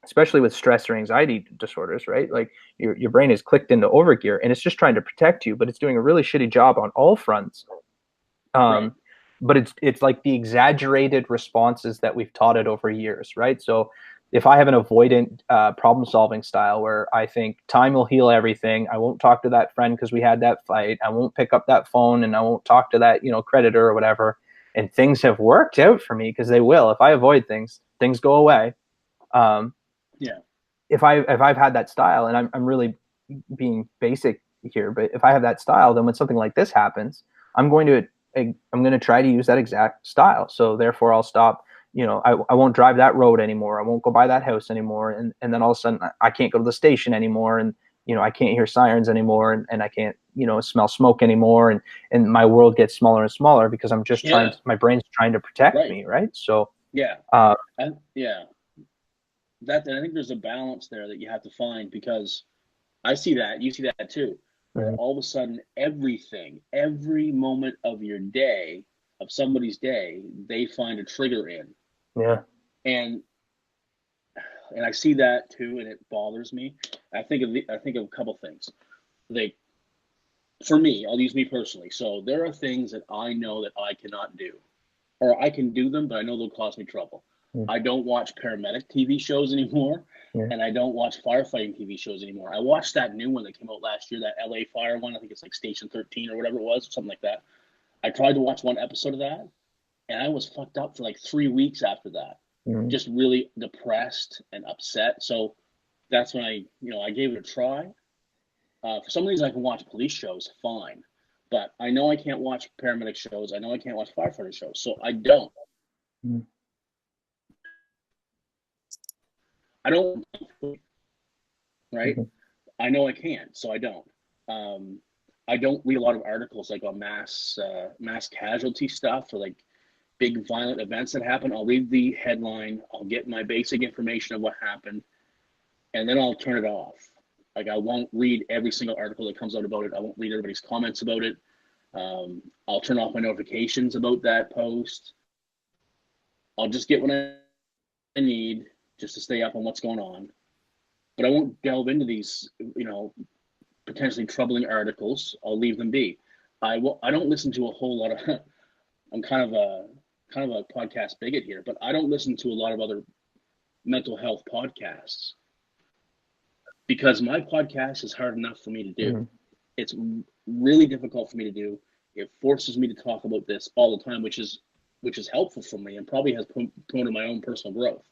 B: especially with stress or anxiety disorders, right? Like your brain is clicked into overgear, and it's just trying to protect you, but it's doing a really shitty job on all fronts. But it's like the exaggerated responses that we've taught it over years, right? So if I have an avoidant problem-solving style where I think time will heal everything, I won't talk to that friend because we had that fight, I won't pick up that phone, and I won't talk to that creditor or whatever, and things have worked out for me because they will. If I avoid things go away. If I've had that style, and I'm really being basic here, but if I have that style, then when something like this happens, I'm going to try to use that exact style. So therefore I'll stop. I won't drive that road anymore. I won't go by that house anymore. And then all of a sudden I can't go to the station anymore. And, I can't hear sirens anymore. And I can't, smell smoke anymore. And my world gets smaller and smaller because I'm just my brain's trying to protect me. Right. So,
A: and I think there's a balance there that you have to find, because I see that, you see that too, where all of a sudden every moment of your day, of somebody's day, they find a trigger in. And I see that too, and it bothers me. I think of a couple things. Like, for me, I'll use me personally. So there are things that I know that I cannot do, or I can do them, but I know they'll cause me trouble. I don't watch paramedic TV shows anymore, and I don't watch firefighting TV shows anymore. I watched that new one that came out last year, that LA Fire one. I think it's like Station 13 or whatever it was, or something like that. I tried to watch one episode of that, and I was fucked up for like 3 weeks after that. Just really depressed and upset. So that's when I gave it a try. For some reason, I can watch police shows fine, but I know I can't watch paramedic shows. I know I can't watch firefighter shows, so I don't. I don't, right? I know I can't, so I don't. I don't read a lot of articles like on mass casualty stuff, or like big violent events that happen. I'll read the headline, I'll get my basic information of what happened, and then I'll turn it off. Like, I won't read every single article that comes out about it. I won't read everybody's comments about it. I'll turn off my notifications about that post. I'll just get what I need, just to stay up on what's going on. But I won't delve into these, potentially troubling articles. I'll leave them be. I don't listen to a whole lot of. I'm kind of a podcast bigot here, but I don't listen to a lot of other mental health podcasts because my podcast is hard enough for me to do. Mm-hmm. It's really difficult for me to do. It forces me to talk about this all the time, which is helpful for me and probably has promoted my own personal growth.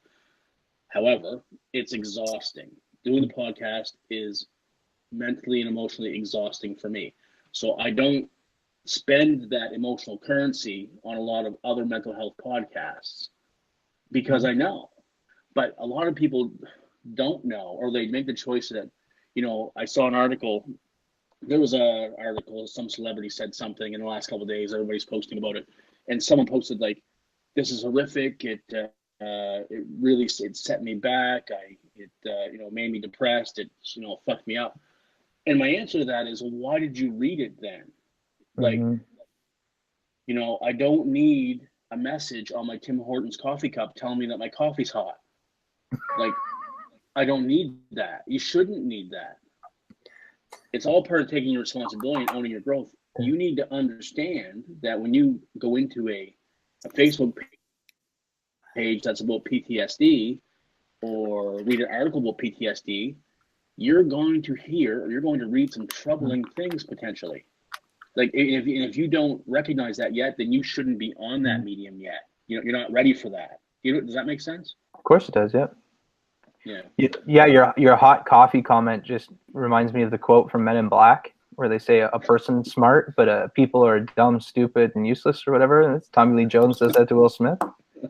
A: However, it's exhausting. Doing the podcast is mentally and emotionally exhausting for me. So I don't spend that emotional currency on a lot of other mental health podcasts because I know. But a lot of people don't know, or they make the choice that, I saw an article. There was an article, some celebrity said something in the last couple of days, everybody's posting about it. And someone posted like, this is horrific. It really set me back. It made me depressed. It, fucked me up. And my answer to that is, well, why did you read it then? Like, I don't need a message on my Tim Hortons coffee cup telling me that my coffee's hot. Like, I don't need that. You shouldn't need that. It's all part of taking your responsibility and owning your growth. You need to understand that when you go into a Facebook page that's about PTSD or read an article about PTSD, you're going to hear or you're going to read some troubling things potentially. Like if you don't recognize that yet, then you shouldn't be on that medium yet. You're not ready for that. Does that make sense?
B: Of course it does. Yeah.
A: Yeah.
B: Yeah. Your hot coffee comment just reminds me of the quote from Men in Black, where they say a person's smart, but people are dumb, stupid, and useless, or whatever. And it's Tommy Lee Jones says that to Will Smith.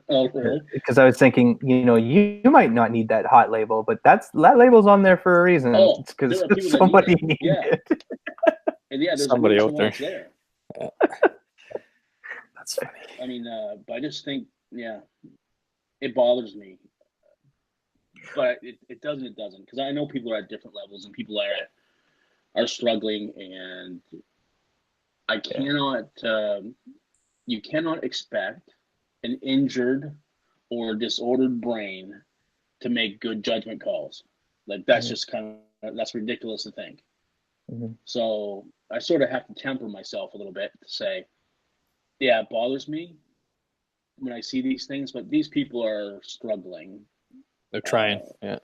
A: Oh, really?
B: Because I was thinking, you might not need that hot label, but that label's on there for a reason.
A: Oh,
B: it's because somebody needs it.
A: And there's
C: somebody out there.
A: Yeah.
C: That's funny.
A: I mean, but I just think, it bothers me. But it doesn't, because I know people are at different levels and people are struggling, and I cannot, you cannot expect an injured or disordered brain to make good judgment calls. Like that's just that's ridiculous to think. Mm-hmm. So I sort of have to temper myself a little bit to say, yeah, it bothers me when I see these things, but these people are struggling.
C: They're trying. Yeah.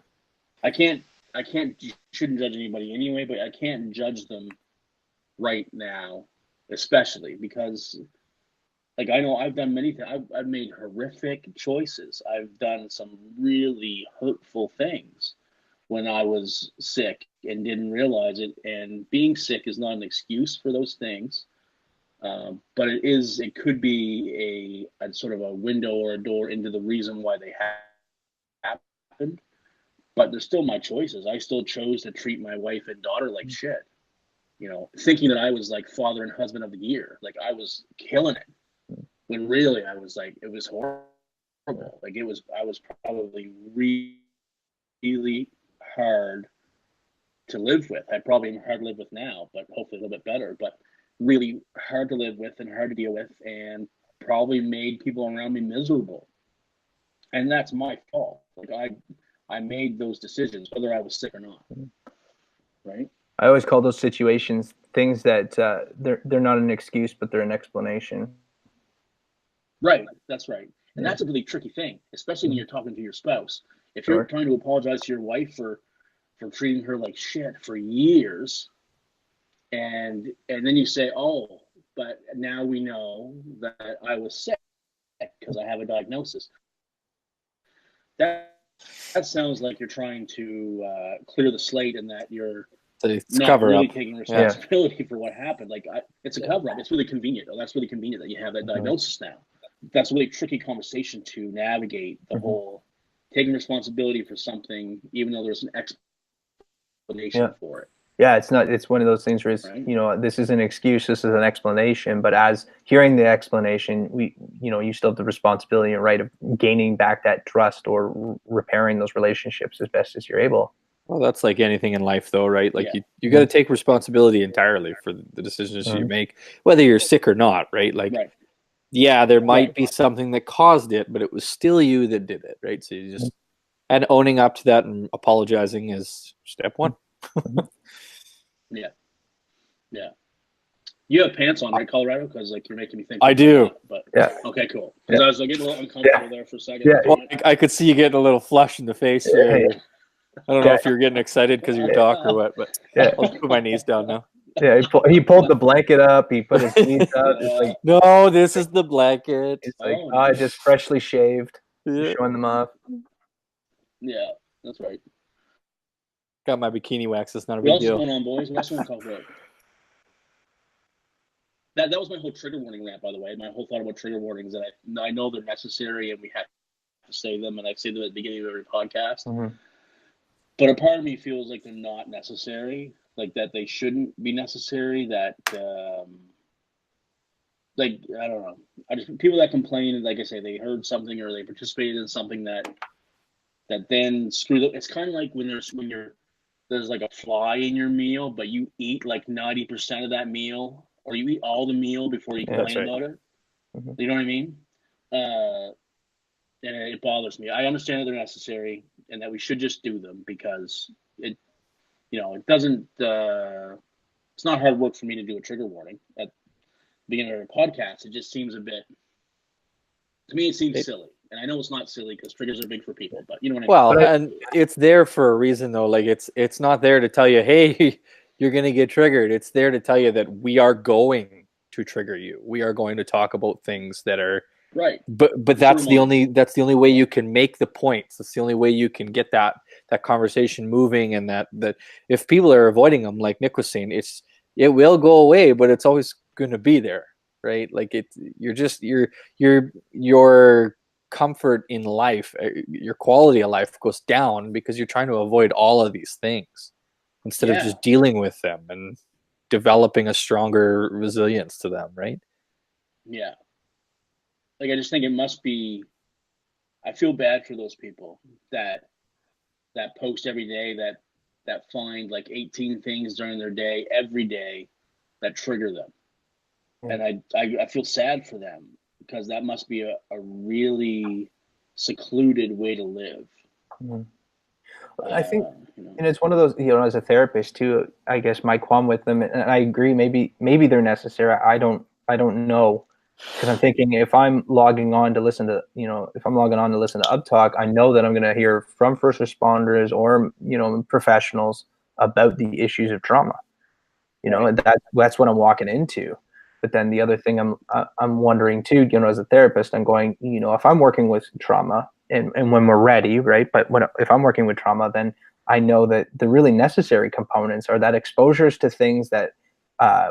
A: Shouldn't judge anybody anyway, but I can't judge them right now, especially because, like, I know I've done many things. I've made horrific choices. I've done some really hurtful things when I was sick and didn't realize it. And being sick is not an excuse for those things, but it could be a sort of a window or a door into the reason why they happened. But they're still my choices. I still chose to treat my wife and daughter like shit, thinking that I was like father and husband of the year. Like I was killing it. When really I was like, it was horrible. Like I was probably really, really hard to live with. I probably am hard to live with now, but hopefully a little bit better, but really hard to live with and hard to deal with, and probably made people around me miserable. And that's my fault. Like I made those decisions, whether I was sick or not. Right.
B: I always call those situations things that they're not an excuse, but they're an explanation.
A: Right. That's right. And that's a really tricky thing, especially when you're talking to your spouse. If you're trying to apologize to your wife for treating her like shit for years, and then you say, oh, but now we know that I was sick because I have a diagnosis. That sounds like you're trying to clear the slate, and that you're not really taking responsibility for what happened. Like it's a cover up. It's really convenient. Oh, that's really convenient that you have that diagnosis now. That's a really tricky conversation to navigate the whole taking responsibility for something, even though there's an explanation for it.
B: Yeah, it's one of those things where it's, this is an excuse, this is an explanation, but as hearing the explanation, you still have the responsibility and right of gaining back that trust or repairing those relationships as best as you're able.
C: Well, that's like anything in life though, right? Like you got to take responsibility entirely for the decisions you make, whether you're sick or not, right? Like, there might be something that caused it, but it was still you that did it, right? So you just And owning up to that and apologizing is step one.
A: Yeah. You have pants on, right, Colorado? Because like you're making me think.
C: I do.
A: That, but
B: Yeah.
A: Okay, cool. Because I was like, getting a little uncomfortable there for a second.
B: Yeah.
C: Well, I could see you getting a little flush in the face. I don't know if you're getting excited because of your talk or what, but I'll just put my knees down now.
B: Yeah, he pulled the blanket up. He put his knees up. It's like,
C: no, this is the blanket.
B: It's like, I just freshly shaved,
C: Yeah.
B: showing them off.
A: Yeah, that's right.
C: Got my bikini wax. It's not a
A: What
C: big
A: else is
C: deal.
A: going on, boys? What else want to talk about? That was my whole trigger warning rant, by the way. My whole thought about trigger warnings, that I know they're necessary and we have to say them, and I say them at the beginning of every podcast.
B: Mm-hmm.
A: But a part of me feels like they're not necessary, like that they shouldn't be necessary. That, like, I don't know. People that complain, like I say, they heard something or they participated in something that then screwed up. It's kind of like when there's like a fly in your meal, but you eat like 90% of that meal, or you eat all the meal before you complain about it.
B: Mm-hmm.
A: You know what I mean? And it bothers me. I understand that they're necessary and that we should just do them, because it doesn't. It's not hard work for me to do a trigger warning at the beginning of a podcast. It just seems a bit. To me, it seems silly. And I know it's not silly because triggers are big for people, but you know what I mean?
C: Well, and it's there for a reason, though. Like, it's not there to tell you, hey, you're going to get triggered. It's there to tell you that we are going to trigger you. We are going to talk about things that are
A: right.
C: But that's the only way you can make the points. That's the only way you can get that conversation moving, and that if people are avoiding them, like Nick was saying, it will go away, but it's always going to be there, right? Like your comfort in life, your quality of life goes down because you're trying to avoid all of these things instead of just dealing with them and developing a stronger resilience to them, right?
A: Yeah. Like, I just think it must be. I feel bad for those people that post every day, that find like 18 things during their day, every day, that trigger them. And I feel sad for them, because that must be a really secluded way to live.
B: Mm-hmm. I think, and it's one of those, as a therapist too, I guess my qualm with them, and I agree, maybe they're necessary. I don't know, because I'm thinking, if I'm logging on to listen to, Uptalk, I know that I'm going to hear from first responders or, professionals about the issues of trauma, and that's what I'm walking into. But then the other thing I'm wondering too, as a therapist, I'm going, if I'm working with trauma, and when we're ready, right? But if I'm working with trauma, then I know that the really necessary components are that exposures to things that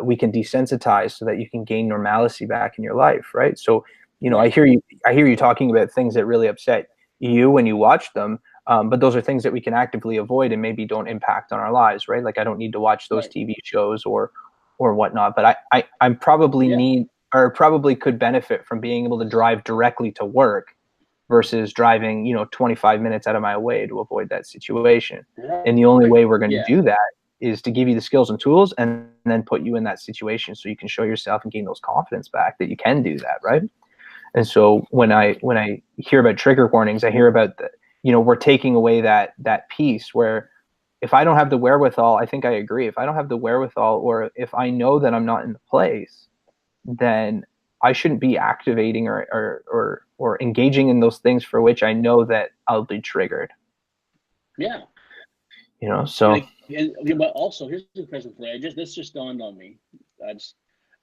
B: we can desensitize, so that you can gain normalcy back in your life, right? So, I hear you talking about things that really upset you when you watch them, but those are things that we can actively avoid and maybe don't impact on our lives, right? Like, I don't need to watch those TV shows or whatnot, but I probably could benefit from being able to drive directly to work versus driving, 25 minutes out of my way to avoid that situation. And the only way we're going to do that is to give you the skills and tools, and then put you in that situation so you can show yourself and gain those confidence back that you can do that, right? And so when I hear about trigger warnings, I hear about we're taking away that piece where, if I don't have the wherewithal, I think I agree. If I don't have the wherewithal, or if I know that I'm not in the place, then I shouldn't be activating or engaging in those things for which I know that I'll be triggered.
A: Yeah.
B: So.
A: But also, here's the question for you. This just dawned on me.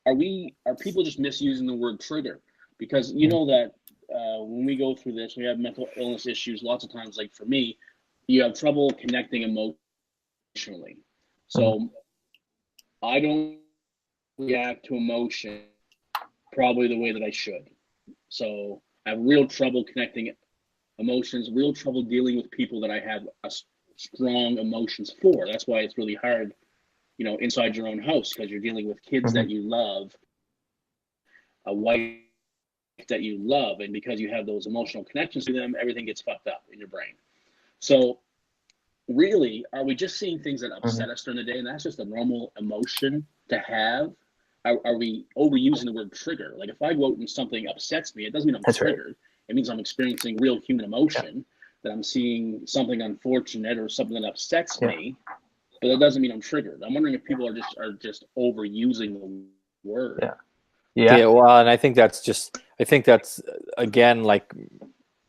A: Are people just misusing the word trigger? Because you know that when we go through this, we have mental illness issues. Lots of times, like for me, you have trouble connecting emotionally. So I don't react to emotion probably the way that I should. So I have real trouble connecting emotions, real trouble dealing with people that I have a strong emotions for. That's why it's really hard, inside your own house, because you're dealing with kids that you love, a wife that you love, and because you have those emotional connections to them, everything gets fucked up in your brain. So really, are we just seeing things that upset us during the day, and that's just a normal emotion to have? Are we overusing the word trigger? Like, if I go out and something upsets me, it doesn't mean I'm triggered. Right. It means I'm experiencing real human emotion that I'm seeing something unfortunate or something that upsets me, but that doesn't mean I'm triggered. I'm wondering if people are just overusing the word.
C: Yeah. Well, and I think that's again, like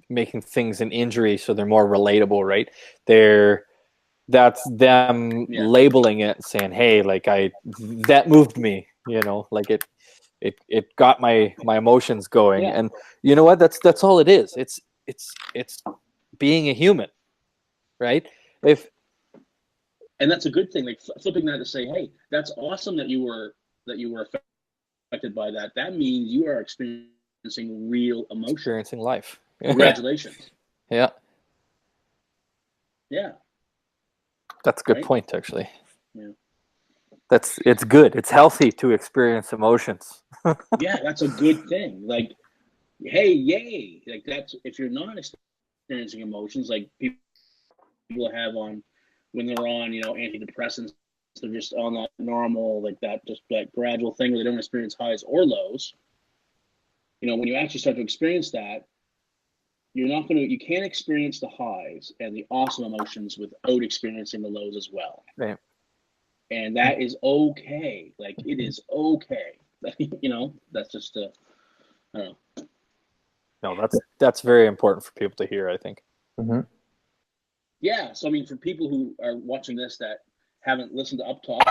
C: making things an injury so they're more relatable, right? That's them labeling it, saying, hey, like that moved me, you know, like it got my emotions going. And you know what, that's all it is. It's being a human, right?
A: And that's a good thing, like flipping that to say, hey, that's awesome that you were affected by that. That means you are experiencing real emotion,
C: experiencing life.
A: Congratulations.
C: Yeah, that's a good point, actually. It's good, it's healthy to experience emotions.
A: That's a good thing. Like, hey, yay, like that's, if you're not experiencing emotions, like people have on when they're on, you know, antidepressants, they're just on that normal, like that, just that gradual thing where they don't experience highs or lows. You know, when you actually start to experience that, you can't experience the highs and the awesome emotions without experiencing the lows as well.
C: Right.
A: And that is okay. Like, it is okay. You know, that's just I don't know.
C: No, that's very important for people to hear, I think.
A: Yeah. So I mean, for people who are watching this that haven't listened to Uptalk,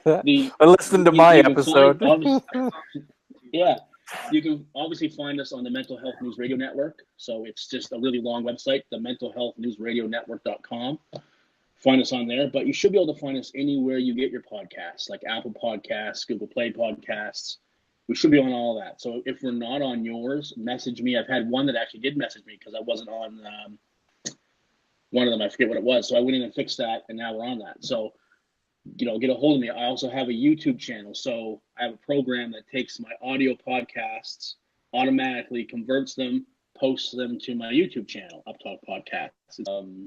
A: obviously,
C: listen to my episode.
A: You can obviously find us on the Mental Health News Radio Network. So it's just a really long website, the mentalhealthnewsradionetwork.com. Find us on there, but you should be able to find us anywhere you get your podcasts, like Apple Podcasts, Google Play Podcasts. We should be on all of that. So if we're not on yours, message me. I've had one that actually did message me because I wasn't on one of them. I forget what it was. So I went in and fixed that, and now we're on that. So, you know, get a hold of me. I also have a YouTube channel. So I have a program that takes my audio podcasts, automatically converts them, posts them to my YouTube channel, Uptalk Podcast.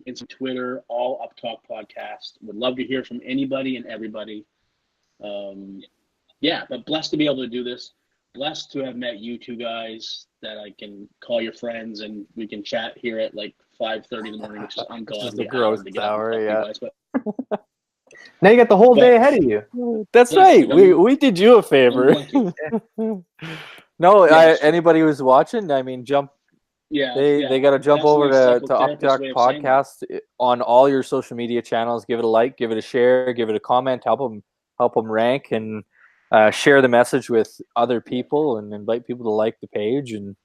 A: It's Twitter, all Uptalk Podcast. Would love to hear from anybody and everybody. But blessed to be able to do this. Blessed to have met you two guys that I can call your friends and we can chat here at like 5:30 in the morning, which is ungodly.
C: The gross hour, yeah.
B: Now you got the whole day ahead of you.
C: That's right. We did you a favor. No, anybody who's watching, I mean, jump. They got to jump over to Uptalk Podcast on all your social media channels. Give it a like, give it a share, give it a comment. Help them rank, and share the message with other people, and invite people to like the page. And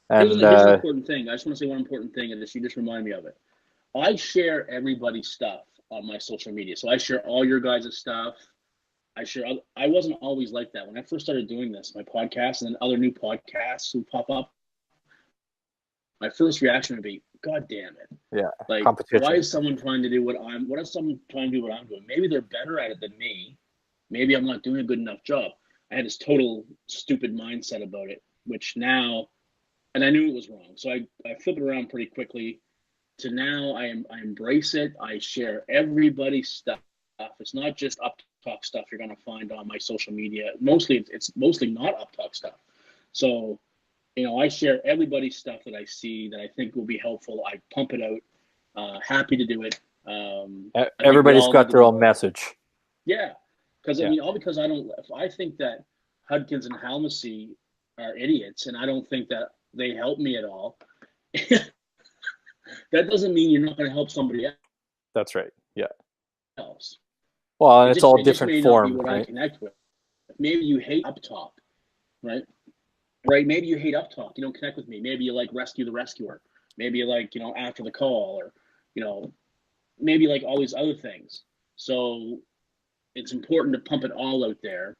A: here's an important thing. I just want to say one important thing, and you just remind me of it. I share everybody's stuff on my social media. So I share all your guys' stuff. I wasn't always like that. When I first started doing this, my podcast, and then other new podcasts who pop up, my first reaction would be, God damn it.
C: Yeah.
A: Like, why is someone trying to do what I'm doing? Maybe they're better at it than me. Maybe I'm not doing a good enough job. I had this total stupid mindset about it, which now, and I knew it was wrong. So I flip it around pretty quickly to now I embrace it. I share everybody's stuff. It's not just Uptalk stuff you're going to find on my social media. It's mostly not Uptalk stuff. So, you know, I share everybody's stuff that I see that I think will be helpful. I pump it out. Happy to do it.
C: Everybody's got their own message.
A: Yeah. Because, I mean, all because if I think that Hudkins and Halmasy are idiots and I don't think that they help me at all, that doesn't mean you're not going to help somebody else.
C: That's right. Yeah.
A: Else.
C: Well, and it's all different form, right?
A: I connect with. Maybe you hate Uptalk, right? Right. Maybe you hate Uptalk. You don't connect with me. Maybe you like Rescue the Rescuer. Maybe you like, you know, After the Call, or, you know, maybe like all these other things. So it's important to pump it all out there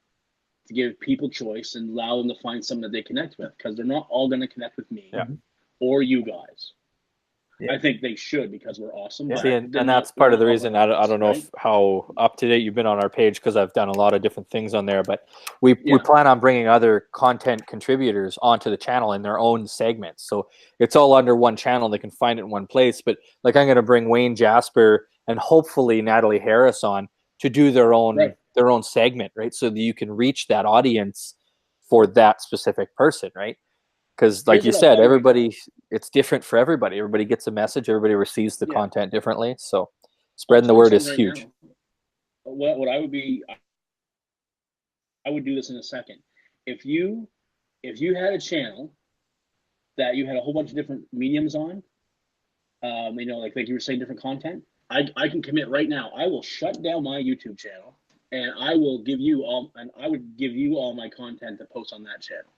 A: to give people choice and allow them to find something that they connect with, because they're not all going to connect with me or you guys. I think they should, because we're awesome.
C: Yeah. See, and that's part of the reason. I don't know how up to date you've been on our page, because I've done a lot of different things on there, but we plan on bringing other content contributors onto the channel in their own segments. So it's all under one channel. They can find it in one place. But like, I'm going to bring Wayne Jasper and hopefully Natalie Harris on to do their own segment, right? So that you can reach that audience for that specific person, right? because like you
A: Here's what
C: said,
A: I would do.
C: everybody, it's different for everybody. Everybody gets a message. Everybody receives the
A: Yeah.
C: content differently. So
A: I'll
C: spreading the
A: tell you
C: word is
A: something right
C: huge.
A: now. What I would be, I would do this in a second. If you had a channel that you had a whole bunch of different mediums on, you know, like you were saying, different content, I can commit right now. I will shut down my YouTube channel, and I would give you all my content to post on that channel.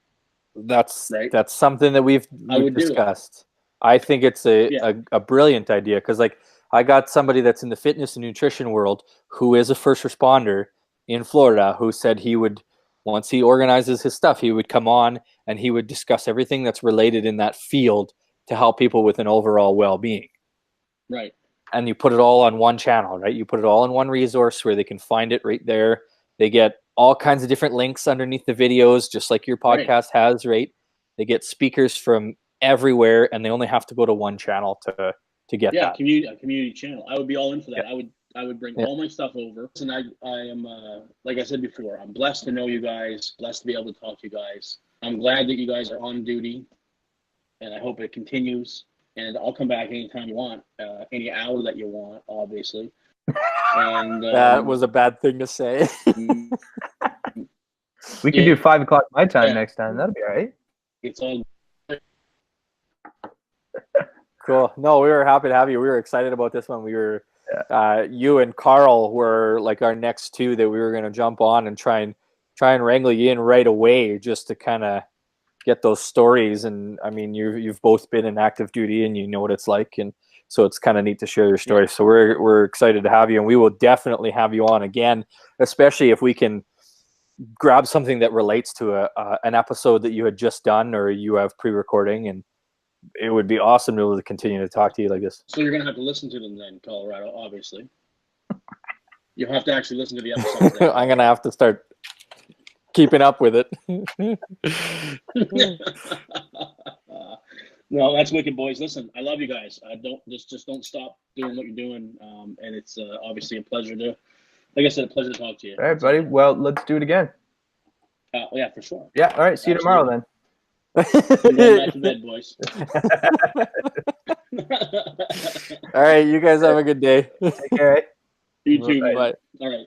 C: That's
A: right.
C: That's something that we've discussed. I think it's a brilliant idea, because like I got somebody that's in the fitness and nutrition world who is a first responder in Florida who said he would, once he organizes his stuff, he would come on and he would discuss everything that's related in that field to help people with an overall well-being.
A: Right.
C: And you put it all on one channel, right? You put it all in one resource where they can find it right there. They get all kinds of different links underneath the videos, just like your podcast has, right? They get speakers from everywhere, and they only have to go to one channel to get that.
A: A community channel. I would be all in for that. I would bring all my stuff over. And I am, like I said before, I'm blessed to know you guys, blessed to be able to talk to you guys. I'm glad that you guys are on duty, and I hope it continues. And I'll come back anytime you want, any hour that you want, obviously. And
C: that was a bad thing to say.
B: We could do 5 o'clock my time next time. That'll be all right.
A: It's all
C: cool. No, we were happy to have you. We were excited about this one. We were, you and Carl were like our next two that we were going to jump on and try and wrangle you in right away, just to kind of get those stories. And I mean, you've both been in active duty and you know what it's like, and so it's kind of neat to share your story. So we're excited to have you, and we will definitely have you on again, especially if we can grab something that relates to an episode that you had just done or you have pre-recording, and it would be awesome to be able to continue to talk to you like this.
A: So you're gonna have to listen to them then, Colorado, obviously. You have to actually listen to the episode.
C: I'm gonna have to start keeping up with it.
A: No, that's wicked, boys. Listen, I love you guys. Just don't stop doing what you're doing. And it's obviously a pleasure to, like I said, a pleasure to talk to you.
B: All right, buddy. Well, let's do it again.
A: Yeah, for sure.
B: Yeah. All right. See you tomorrow then.
A: I'm going back to bed, boys.
C: All right. You guys have a good day.
B: Take care.
A: You too.
C: Bye.
A: All right.